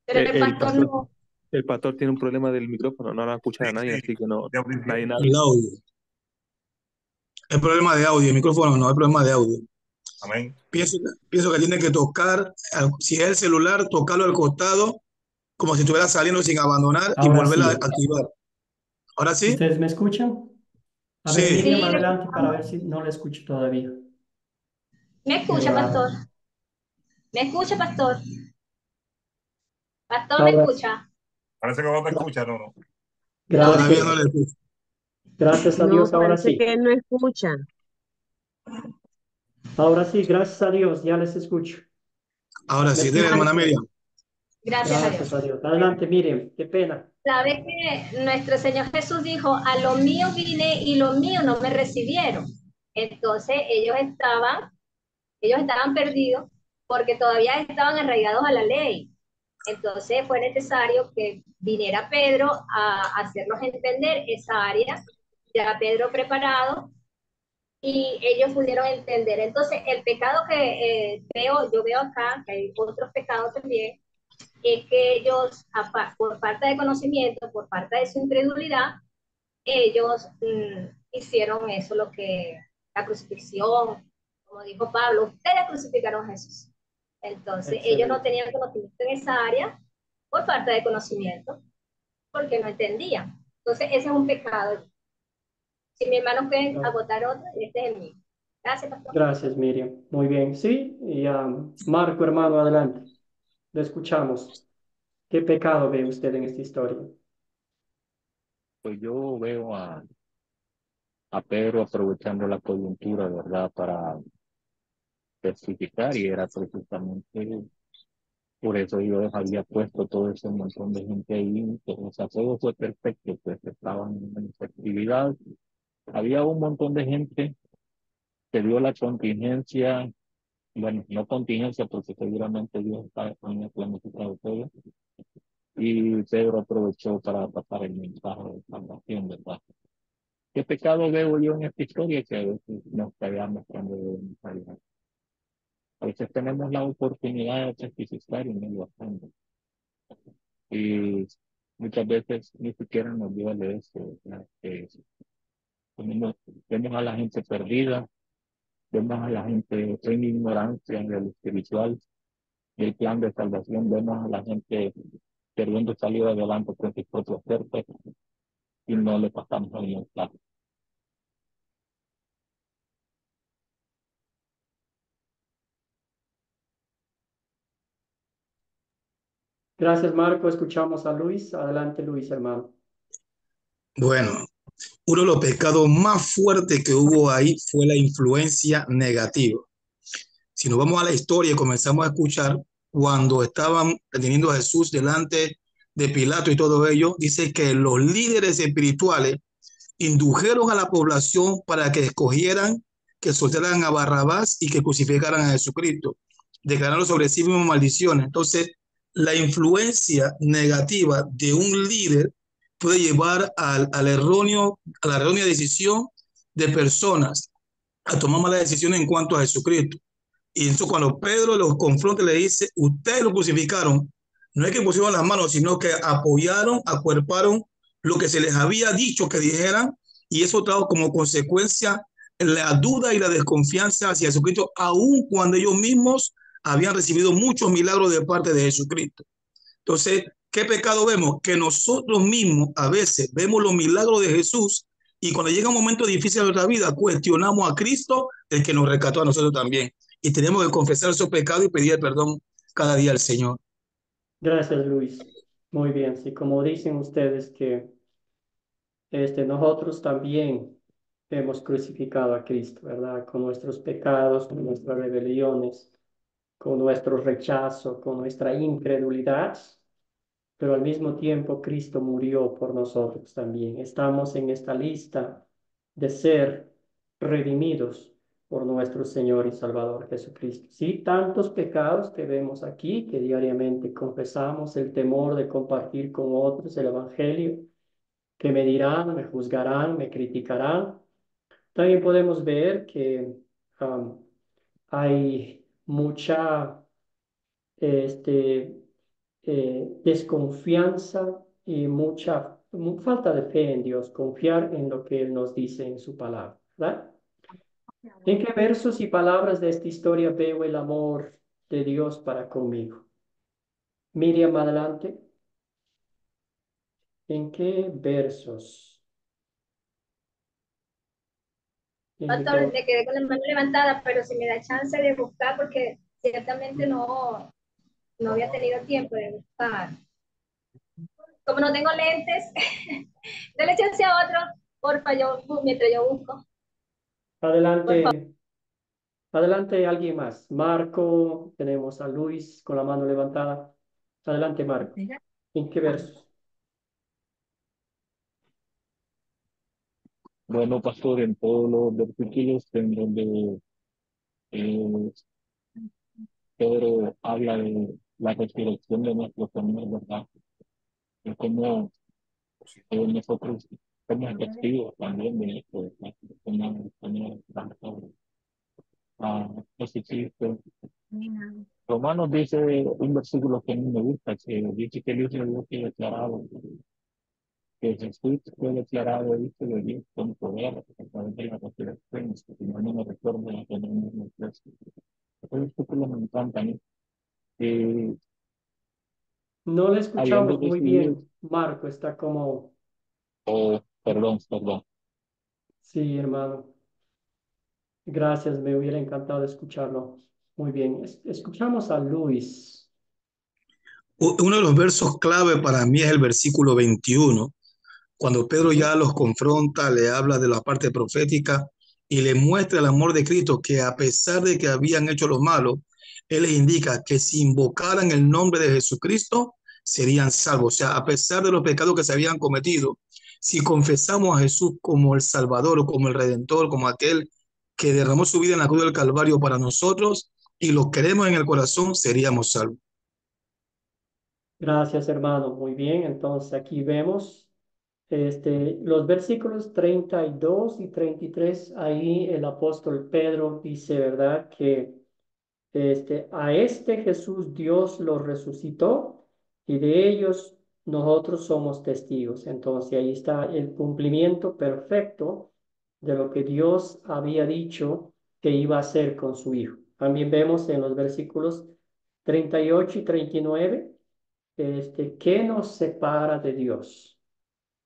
pero el el pastor pastor, no. el pastor tiene un problema del micrófono, no va a escuchar Sí, a nadie, sí, así que no, de nadie audición. nada. El audio. El problema de audio, el micrófono no, el problema de audio. Amén. Pienso que tiene que tocar, si es el celular, tocarlo al costado, como si estuviera saliendo sin abandonar y Ahora volverla a sí. activar. ¿Ahora sí? ¿Ustedes me escuchan? A ver, Sí. Miriam, Sí, le adelante para ver escuchamos. si no le escucho todavía. ¿Me Qué escucha, pastor? raro. ¿Me escucha, pastor? ¿Pastor, me Ahora, escucha? Parece que no te escucha, no, no. No me Todavía no gracias. le escucha. escucho. Gracias a No, Dios, ahora parece sí. que él no escucha. Ahora sí, gracias a Dios, ya les escucho. Ahora ¿Me sí, dile, escuchan hermana ustedes? Miriam. Gracias a Gracias Dios. a Dios. Adelante, Miriam, qué pena. Sabe que nuestro Señor Jesús dijo, a lo mío vine y lo mío no me recibieron. Entonces ellos estaban perdidos porque todavía estaban arraigados a la ley. Entonces fue necesario que viniera Pedro a hacernos entender esa área, ya Pedro preparado, y ellos pudieron entender. Entonces el pecado que yo veo acá, que hay otros pecados también, es que ellos, por falta de conocimiento, por falta de su incredulidad, ellos hicieron eso, lo que la crucifixión, como dijo Pablo, ustedes crucificaron a Jesús. Entonces, ellos no Excelente. tenían conocimiento en esa área por falta de conocimiento, porque no entendían. Entonces, ese es un pecado. Si mi hermano pueden Gra- agotar otro, este es el mío. Gracias, pastor. Gracias, Miriam. Muy bien. Sí, y Marco, hermano, adelante. Lo escuchamos. ¿Qué pecado ve usted en esta historia? Pues yo veo a Pedro aprovechando la coyuntura, ¿verdad? Para testificar y era precisamente por eso yo había puesto todo ese montón de gente ahí. O sea, todo fue perfecto, pues estaban en esa actividad. Había un montón de gente que dio la contingencia, bueno, no contingencia porque seguramente Dios está en planificado todo. Y Pedro aprovechó para pasar el mensaje de salvación, ¿verdad? ¿Qué pecado veo yo en esta historia? Que a veces nos callamos cuando debemos hablar. A veces tenemos la oportunidad de testificar y no lo hacemos. Y muchas veces ni siquiera nos duele eso, ¿verdad? Que vemos, vemos a la gente perdida, vemos a la gente en ignorancia de lo espiritual, del plan de salvación, vemos a la gente queriendo salir adelante con sus propios fuerzas y no le pasamos el mensaje. Gracias, Marco. Escuchamos a Luis. Adelante, Luis, hermano. Bueno, uno de los pecados más fuertes que hubo ahí fue la influencia negativa. Si nos vamos a la historia y comenzamos a escuchar, cuando estaban teniendo a Jesús delante de Pilato y todo ello, dice que los líderes espirituales indujeron a la población para que escogieran, que soltaran a Barrabás y que crucificaran a Jesucristo, declarando sobre sí mismos maldiciones. Entonces, la influencia negativa de un líder puede llevar a la errónea decisión de personas a tomar malas decisiones en cuanto a Jesucristo. Y eso cuando Pedro los confronta le dice, ustedes lo crucificaron, no es que pusieron las manos, sino que apoyaron, acuerparon lo que se les había dicho que dijeran, y eso trajo como consecuencia la duda y la desconfianza hacia Jesucristo, aun cuando ellos mismos habían recibido muchos milagros de parte de Jesucristo. Entonces, ¿qué pecado vemos? Que nosotros mismos a veces vemos los milagros de Jesús y cuando llega un momento difícil de nuestra vida, cuestionamos a Cristo, el que nos rescató a nosotros también. Y tenemos que confesar esos pecados y pedir perdón cada día al Señor. Gracias, Luis. Muy bien. Sí, como dicen ustedes que nosotros también hemos crucificado a Cristo, ¿verdad? Con nuestros pecados, con nuestras rebeliones, con nuestro rechazo, con nuestra incredulidad, pero al mismo tiempo Cristo murió por nosotros también. Estamos en esta lista de ser redimidos por nuestro Señor y Salvador Jesucristo. Sí, tantos pecados que vemos aquí, que diariamente confesamos, el temor de compartir con otros el Evangelio, que me dirán, me juzgarán, me criticarán. También podemos ver que hay mucha este, desconfianza y mucha falta de fe en Dios, confiar en lo que Él nos dice en su palabra, ¿verdad? ¿En qué versos y palabras de esta historia veo el amor de Dios para conmigo? Miriam, adelante. ¿En qué versos? Pastor, me quedé con la mano levantada, pero si me da chance de buscar, porque ciertamente no había tenido tiempo de buscar. Como no tengo lentes, dale chance a otro, porfa, mientras yo busco. Adelante, adelante alguien más. Marco, tenemos a Luis con la mano levantada. Adelante, Marco. ¿En qué versos? Bueno, pastor, en todos los versículos en donde eh, Pedro habla de la resurrección de nuestro Señor, ¿verdad? Es como nosotros somos testigos también de esto, ¿verdad? Como el Señor a Jesucristo. Romanos dice un versículo que a mí me gusta, que dice que el Hijo de Dios fue declarado, que Jesús fue declarado Hijo de Dios con poder a través de la resurrección, que si no me recuerdo la tenemos en el texto. Ese versículo me encanta a mí. Eh, No le habiendo escuchamos muy recibido, bien. Marco está como, oh, perdón, sí, hermano. Gracias, me hubiera encantado escucharlo. Muy bien. Escuchamos a Luis. Uno de los versos clave para mí es el versículo 21, cuando Pedro Ujú. ya los confronta, le habla de la parte profética y le muestra el amor de Cristo, que a pesar de que habían hecho lo malo, Él les indica que si invocaran el nombre de Jesucristo, serían salvos. O sea, a pesar de los pecados que se habían cometido, si confesamos a Jesús como el Salvador, o como el Redentor, como aquel que derramó su vida en la cruz del Calvario para nosotros, y lo queremos en el corazón, seríamos salvos. Gracias, hermano. Muy bien. Entonces aquí vemos los versículos 32 y 33. Ahí el apóstol Pedro dice, ¿verdad? Que a este Jesús Dios lo resucitó y de ellos nosotros somos testigos. Entonces ahí está el cumplimiento perfecto de lo que Dios había dicho que iba a hacer con su Hijo. También vemos en los versículos 38 y 39, ¿qué nos separa de Dios?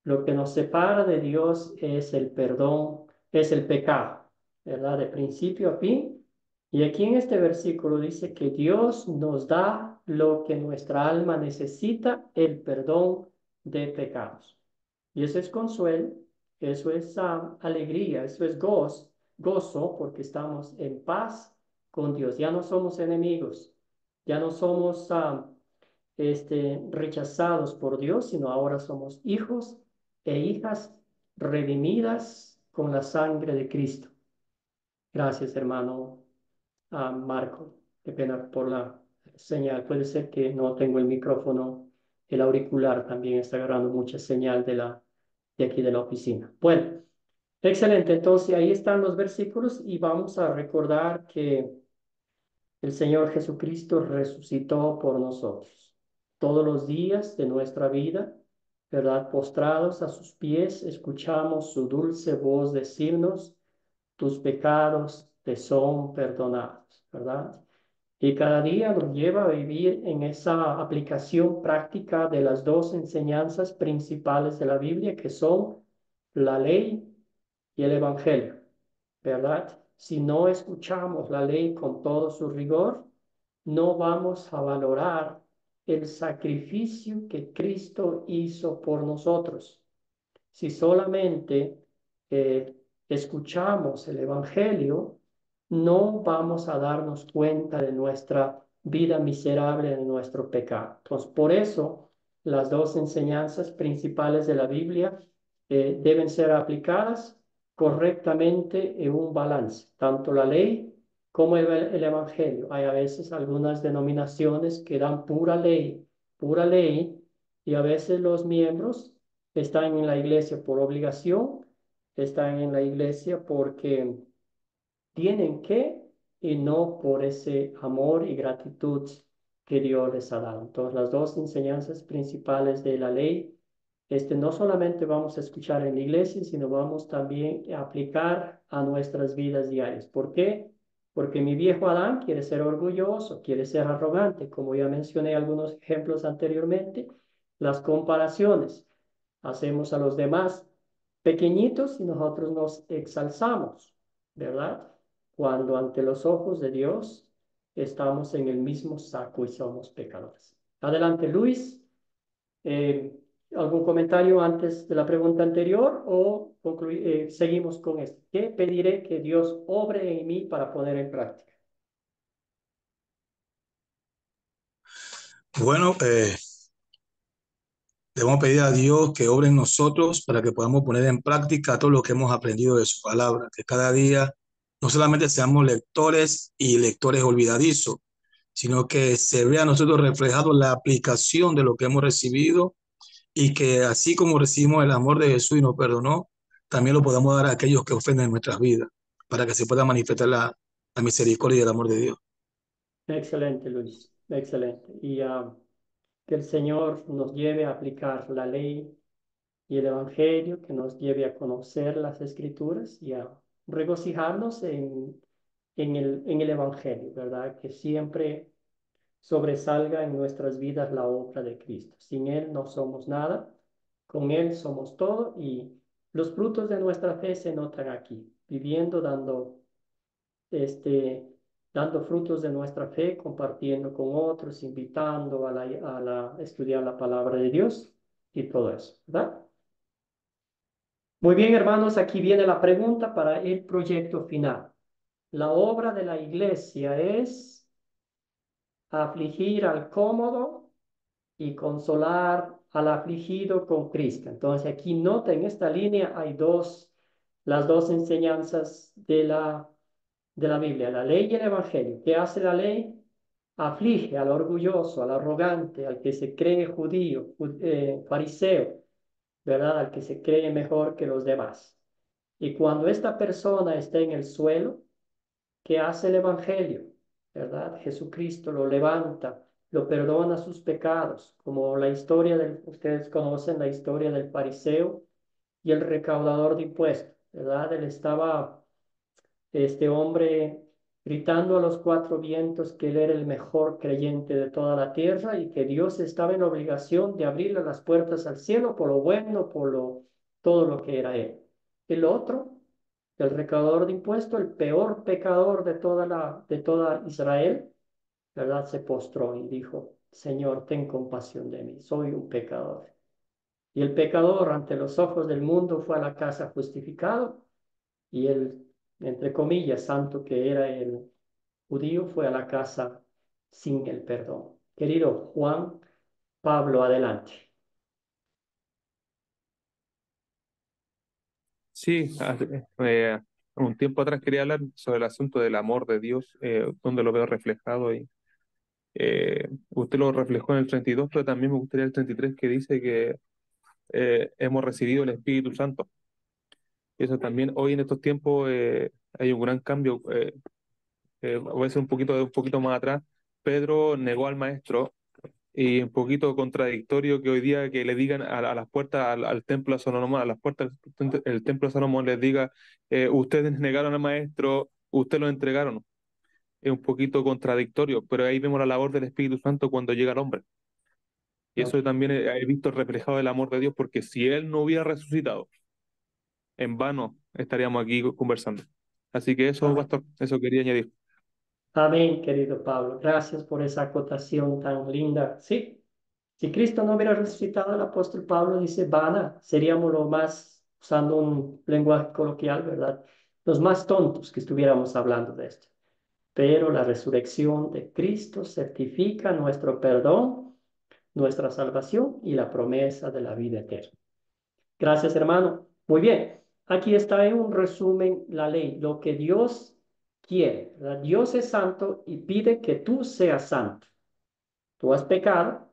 Lo que nos separa de Dios es el perdón, es el pecado, ¿verdad? De principio a fin. Y aquí en este versículo dice que Dios nos da lo que nuestra alma necesita, el perdón de pecados. Y eso es consuelo, eso es alegría, eso es gozo, porque estamos en paz con Dios. Ya no somos enemigos, ya no somos rechazados por Dios, sino ahora somos hijos e hijas redimidas con la sangre de Cristo. Gracias, hermano Marco. Qué pena por la señal. Puede ser que no tengo el micrófono, el auricular también está agarrando mucha señal de aquí de la oficina. Bueno, excelente. Entonces ahí están los versículos y vamos a recordar que el Señor Jesucristo resucitó por nosotros. Todos los días de nuestra vida, ¿verdad? Postrados a sus pies, escuchamos su dulce voz decirnos, tus pecados te son perdonados, ¿verdad? Y cada día nos lleva a vivir en esa aplicación práctica de las dos enseñanzas principales de la Biblia, que son la ley y el Evangelio, ¿verdad? Si no escuchamos la ley con todo su rigor, no vamos a valorar el sacrificio que Cristo hizo por nosotros. Si solamente eh, escuchamos el Evangelio, no vamos a darnos cuenta de nuestra vida miserable, de nuestro pecado. Entonces, por eso las dos enseñanzas principales de la Biblia deben ser aplicadas correctamente en un balance, tanto la ley como el Evangelio. Hay a veces algunas denominaciones que dan pura ley, y a veces los miembros están en la iglesia por obligación, están en la iglesia porque tienen que y no por ese amor y gratitud que Dios les ha dado. Entonces, las dos enseñanzas principales de la ley, no solamente vamos a escuchar en la iglesia, sino vamos también a aplicar a nuestras vidas diarias. ¿Por qué? Porque mi viejo Adán quiere ser orgulloso, quiere ser arrogante, como ya mencioné algunos ejemplos anteriormente, las comparaciones. Hacemos a los demás pequeñitos y nosotros nos exalzamos, ¿verdad? Cuando ante los ojos de Dios estamos en el mismo saco y somos pecadores. Adelante, Luis. Eh, ¿Algún comentario antes de la pregunta anterior o seguimos con esto? ¿Qué pediré que Dios obre en mí para poner en práctica? Bueno, debemos pedir a Dios que obre en nosotros para que podamos poner en práctica todo lo que hemos aprendido de su palabra, que cada día no solamente seamos lectores y lectores olvidadizos, sino que se vea a nosotros reflejado la aplicación de lo que hemos recibido y que así como recibimos el amor de Jesús y nos perdonó, también lo podamos dar a aquellos que ofenden nuestras vidas, para que se pueda manifestar la misericordia y el amor de Dios. Excelente, Luis. Excelente. Y que el Señor nos lleve a aplicar la ley y el Evangelio, que nos lleve a conocer las Escrituras y a regocijarnos en el Evangelio, ¿verdad? Que siempre sobresalga en nuestras vidas la obra de Cristo. Sin Él no somos nada, con Él somos todo y los frutos de nuestra fe se notan aquí, viviendo, este, dando frutos de nuestra fe, compartiendo con otros, invitando a estudiar la palabra de Dios y todo eso, ¿verdad? Muy bien, hermanos, aquí viene la pregunta para el proyecto final. La obra de la iglesia es afligir al cómodo y consolar al afligido con Cristo. Entonces aquí nota en esta línea hay las dos enseñanzas de la Biblia, la ley y el evangelio. ¿Qué hace la ley? Aflige al orgulloso, al arrogante, al que se cree judío, fariseo, ¿verdad? Al que se cree mejor que los demás. Y cuando esta persona está en el suelo, ¿qué hace el evangelio? ¿Verdad? Jesucristo lo levanta, lo perdona sus pecados, como ustedes conocen la historia del fariseo y el recaudador de impuestos, ¿verdad? Él estaba, este hombre, gritando a los cuatro vientos que él era el mejor creyente de toda la tierra y que Dios estaba en la obligación de abrirle las puertas al cielo por lo bueno, todo lo que era él. El otro, el recaudador de impuestos, el peor pecador de toda Israel, ¿verdad? Se postró y dijo, Señor, ten compasión de mí, soy un pecador. Y el pecador ante los ojos del mundo fue a la casa justificado y el, entre comillas, santo que era el judío fue a la casa sin el perdón. Querido Juan Pablo, adelante. Sí, un tiempo atrás quería hablar sobre el asunto del amor de Dios, donde lo veo reflejado y usted lo reflejó en el 32, pero también me gustaría el 33 que dice que hemos recibido el Espíritu Santo. Y eso también hoy en estos tiempos hay un gran cambio. Voy a ser un poquito más atrás. Pedro negó al maestro y un poquito contradictorio que hoy día que le digan a las puertas al templo de Salomón, a las puertas del templo de Salomón les diga, ustedes negaron al maestro, ustedes lo entregaron. Es un poquito contradictorio, pero ahí vemos la labor del Espíritu Santo cuando llega el hombre. Y Ok. eso también he visto reflejado el amor de Dios, porque si Él no hubiera resucitado, en vano estaríamos aquí conversando. Así que eso, Amén. pastor, eso quería añadir. Amén, querido Pablo. Gracias por esa acotación tan linda. Sí, si Cristo no hubiera resucitado, el apóstol Pablo dice, vana, seríamos lo más, usando un lenguaje coloquial, ¿verdad? Los más tontos que estuviéramos hablando de esto. Pero la resurrección de Cristo certifica nuestro perdón, nuestra salvación y la promesa de la vida eterna. Gracias, hermano. Muy bien. Aquí está en un resumen la ley, lo que Dios quiere, ¿verdad? Dios es santo y pide que tú seas santo. Tú has pecado.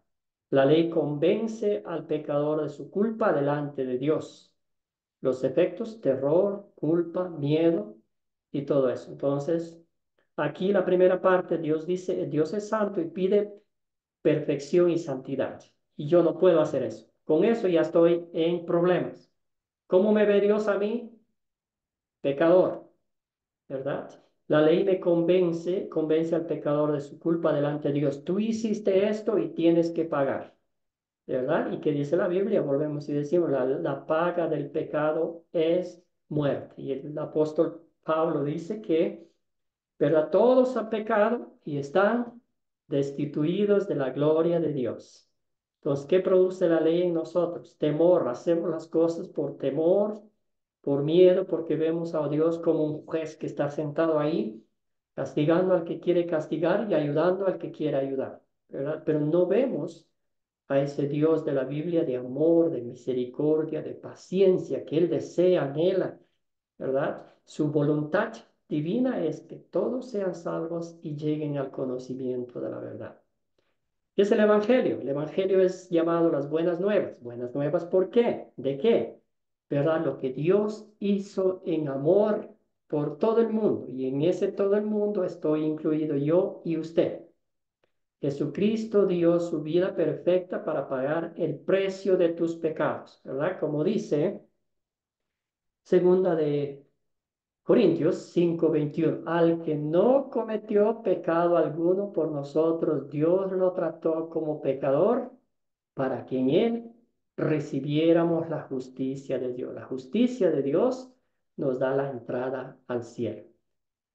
La ley convence al pecador de su culpa delante de Dios. Los efectos, terror, culpa, miedo y todo eso. Entonces, aquí la primera parte, Dios dice, Dios es santo y pide perfección y santidad. Y yo no puedo hacer eso. Con eso ya estoy en problemas. ¿Cómo me ve Dios a mí? Pecador, ¿verdad? La ley me convence al pecador de su culpa delante de Dios. Tú hiciste esto y tienes que pagar, ¿verdad? ¿Y qué dice la Biblia? Volvemos y decimos, la paga del pecado es muerte. Y el apóstol Pablo dice que, ¿verdad? Todos han pecado y están destituidos de la gloria de Dios. Entonces, ¿qué produce la ley en nosotros? Temor. Hacemos las cosas por temor, por miedo, porque vemos a Dios como un juez que está sentado ahí, castigando al que quiere castigar y ayudando al que quiere ayudar, ¿verdad? Pero no vemos a ese Dios de la Biblia de amor, de misericordia, de paciencia, que Él desea, anhela, ¿verdad? Su voluntad divina es que todos sean salvos y lleguen al conocimiento de la verdad. ¿Qué es el Evangelio? El Evangelio es llamado las buenas nuevas. ¿Buenas nuevas por qué? ¿De qué? ¿Verdad? Lo que Dios hizo en amor por todo el mundo. Y en ese todo el mundo estoy incluido yo y usted. Jesucristo dio su vida perfecta para pagar el precio de tus pecados, ¿verdad? Como dice segunda de Corintios 5:21, al que no cometió pecado alguno por nosotros, Dios lo trató como pecador para que en él recibiéramos la justicia de Dios. La justicia de Dios nos da la entrada al cielo.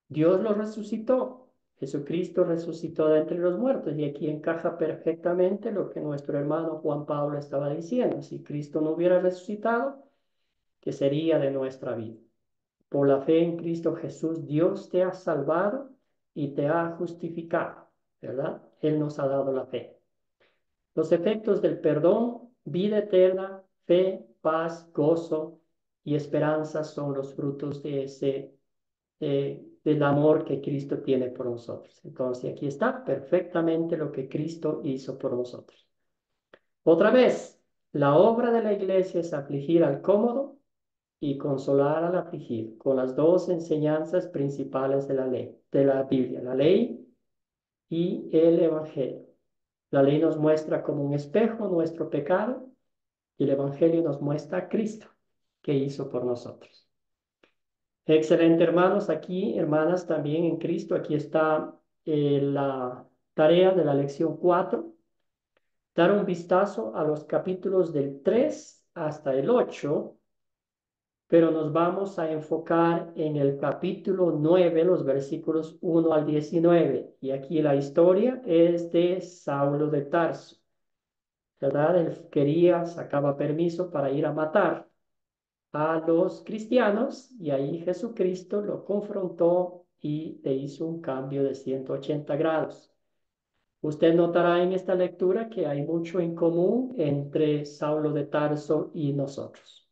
Dios lo resucitó. Jesucristo resucitó de entre los muertos y aquí encaja perfectamente lo que nuestro hermano Juan Pablo estaba diciendo. Si Cristo no hubiera resucitado, ¿qué sería de nuestra vida? Por la fe en Cristo Jesús, Dios te ha salvado y te ha justificado, ¿verdad? Él nos ha dado la fe. Los efectos del perdón, vida eterna, fe, paz, gozo y esperanza son los frutos de del amor que Cristo tiene por nosotros. Entonces, aquí está perfectamente lo que Cristo hizo por nosotros. Otra vez, la obra de la iglesia es afligir al cómodo y consolar al afligido, con las dos enseñanzas principales de la ley, de la Biblia, la ley y el Evangelio. La ley nos muestra como un espejo nuestro pecado y el Evangelio nos muestra a Cristo que hizo por nosotros. Excelente, hermanos, aquí, hermanas, también en Cristo, aquí está la tarea de la lección 4, dar un vistazo a los capítulos del 3 hasta el 8, pero nos vamos a enfocar en el capítulo 9, los versículos 1 al 19. Y aquí la historia es de Saulo de Tarso, ¿verdad? Él sacaba permiso para ir a matar a los cristianos y ahí Jesucristo lo confrontó y le hizo un cambio de 180 grados. Usted notará en esta lectura que hay mucho en común entre Saulo de Tarso y nosotros.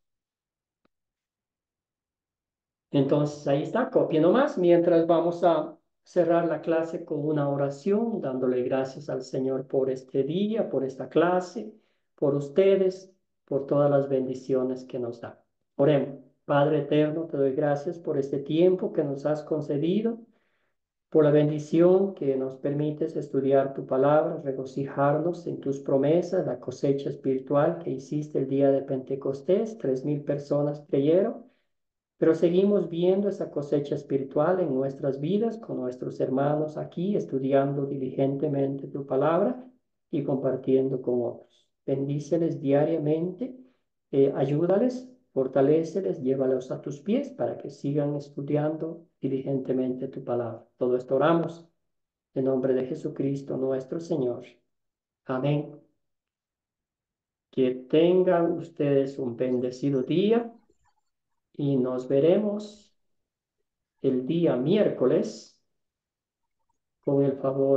Entonces ahí está, copie nomás, mientras vamos a cerrar la clase con una oración, dándole gracias al Señor por este día, por esta clase, por ustedes, por todas las bendiciones que nos da. Oremos. Padre eterno, te doy gracias por este tiempo que nos has concedido, por la bendición que nos permites estudiar tu palabra, regocijarnos en tus promesas, la cosecha espiritual que hiciste el día de Pentecostés, 3,000 personas creyeron. Pero seguimos viendo esa cosecha espiritual en nuestras vidas con nuestros hermanos aquí, estudiando diligentemente tu palabra y compartiendo con otros. Bendíceles diariamente, ayúdales, fortaléceles, llévalos a tus pies para que sigan estudiando diligentemente tu palabra. Todo esto oramos en nombre de Jesucristo nuestro Señor. Amén. Que tengan ustedes un bendecido día y nos veremos el día miércoles con el favor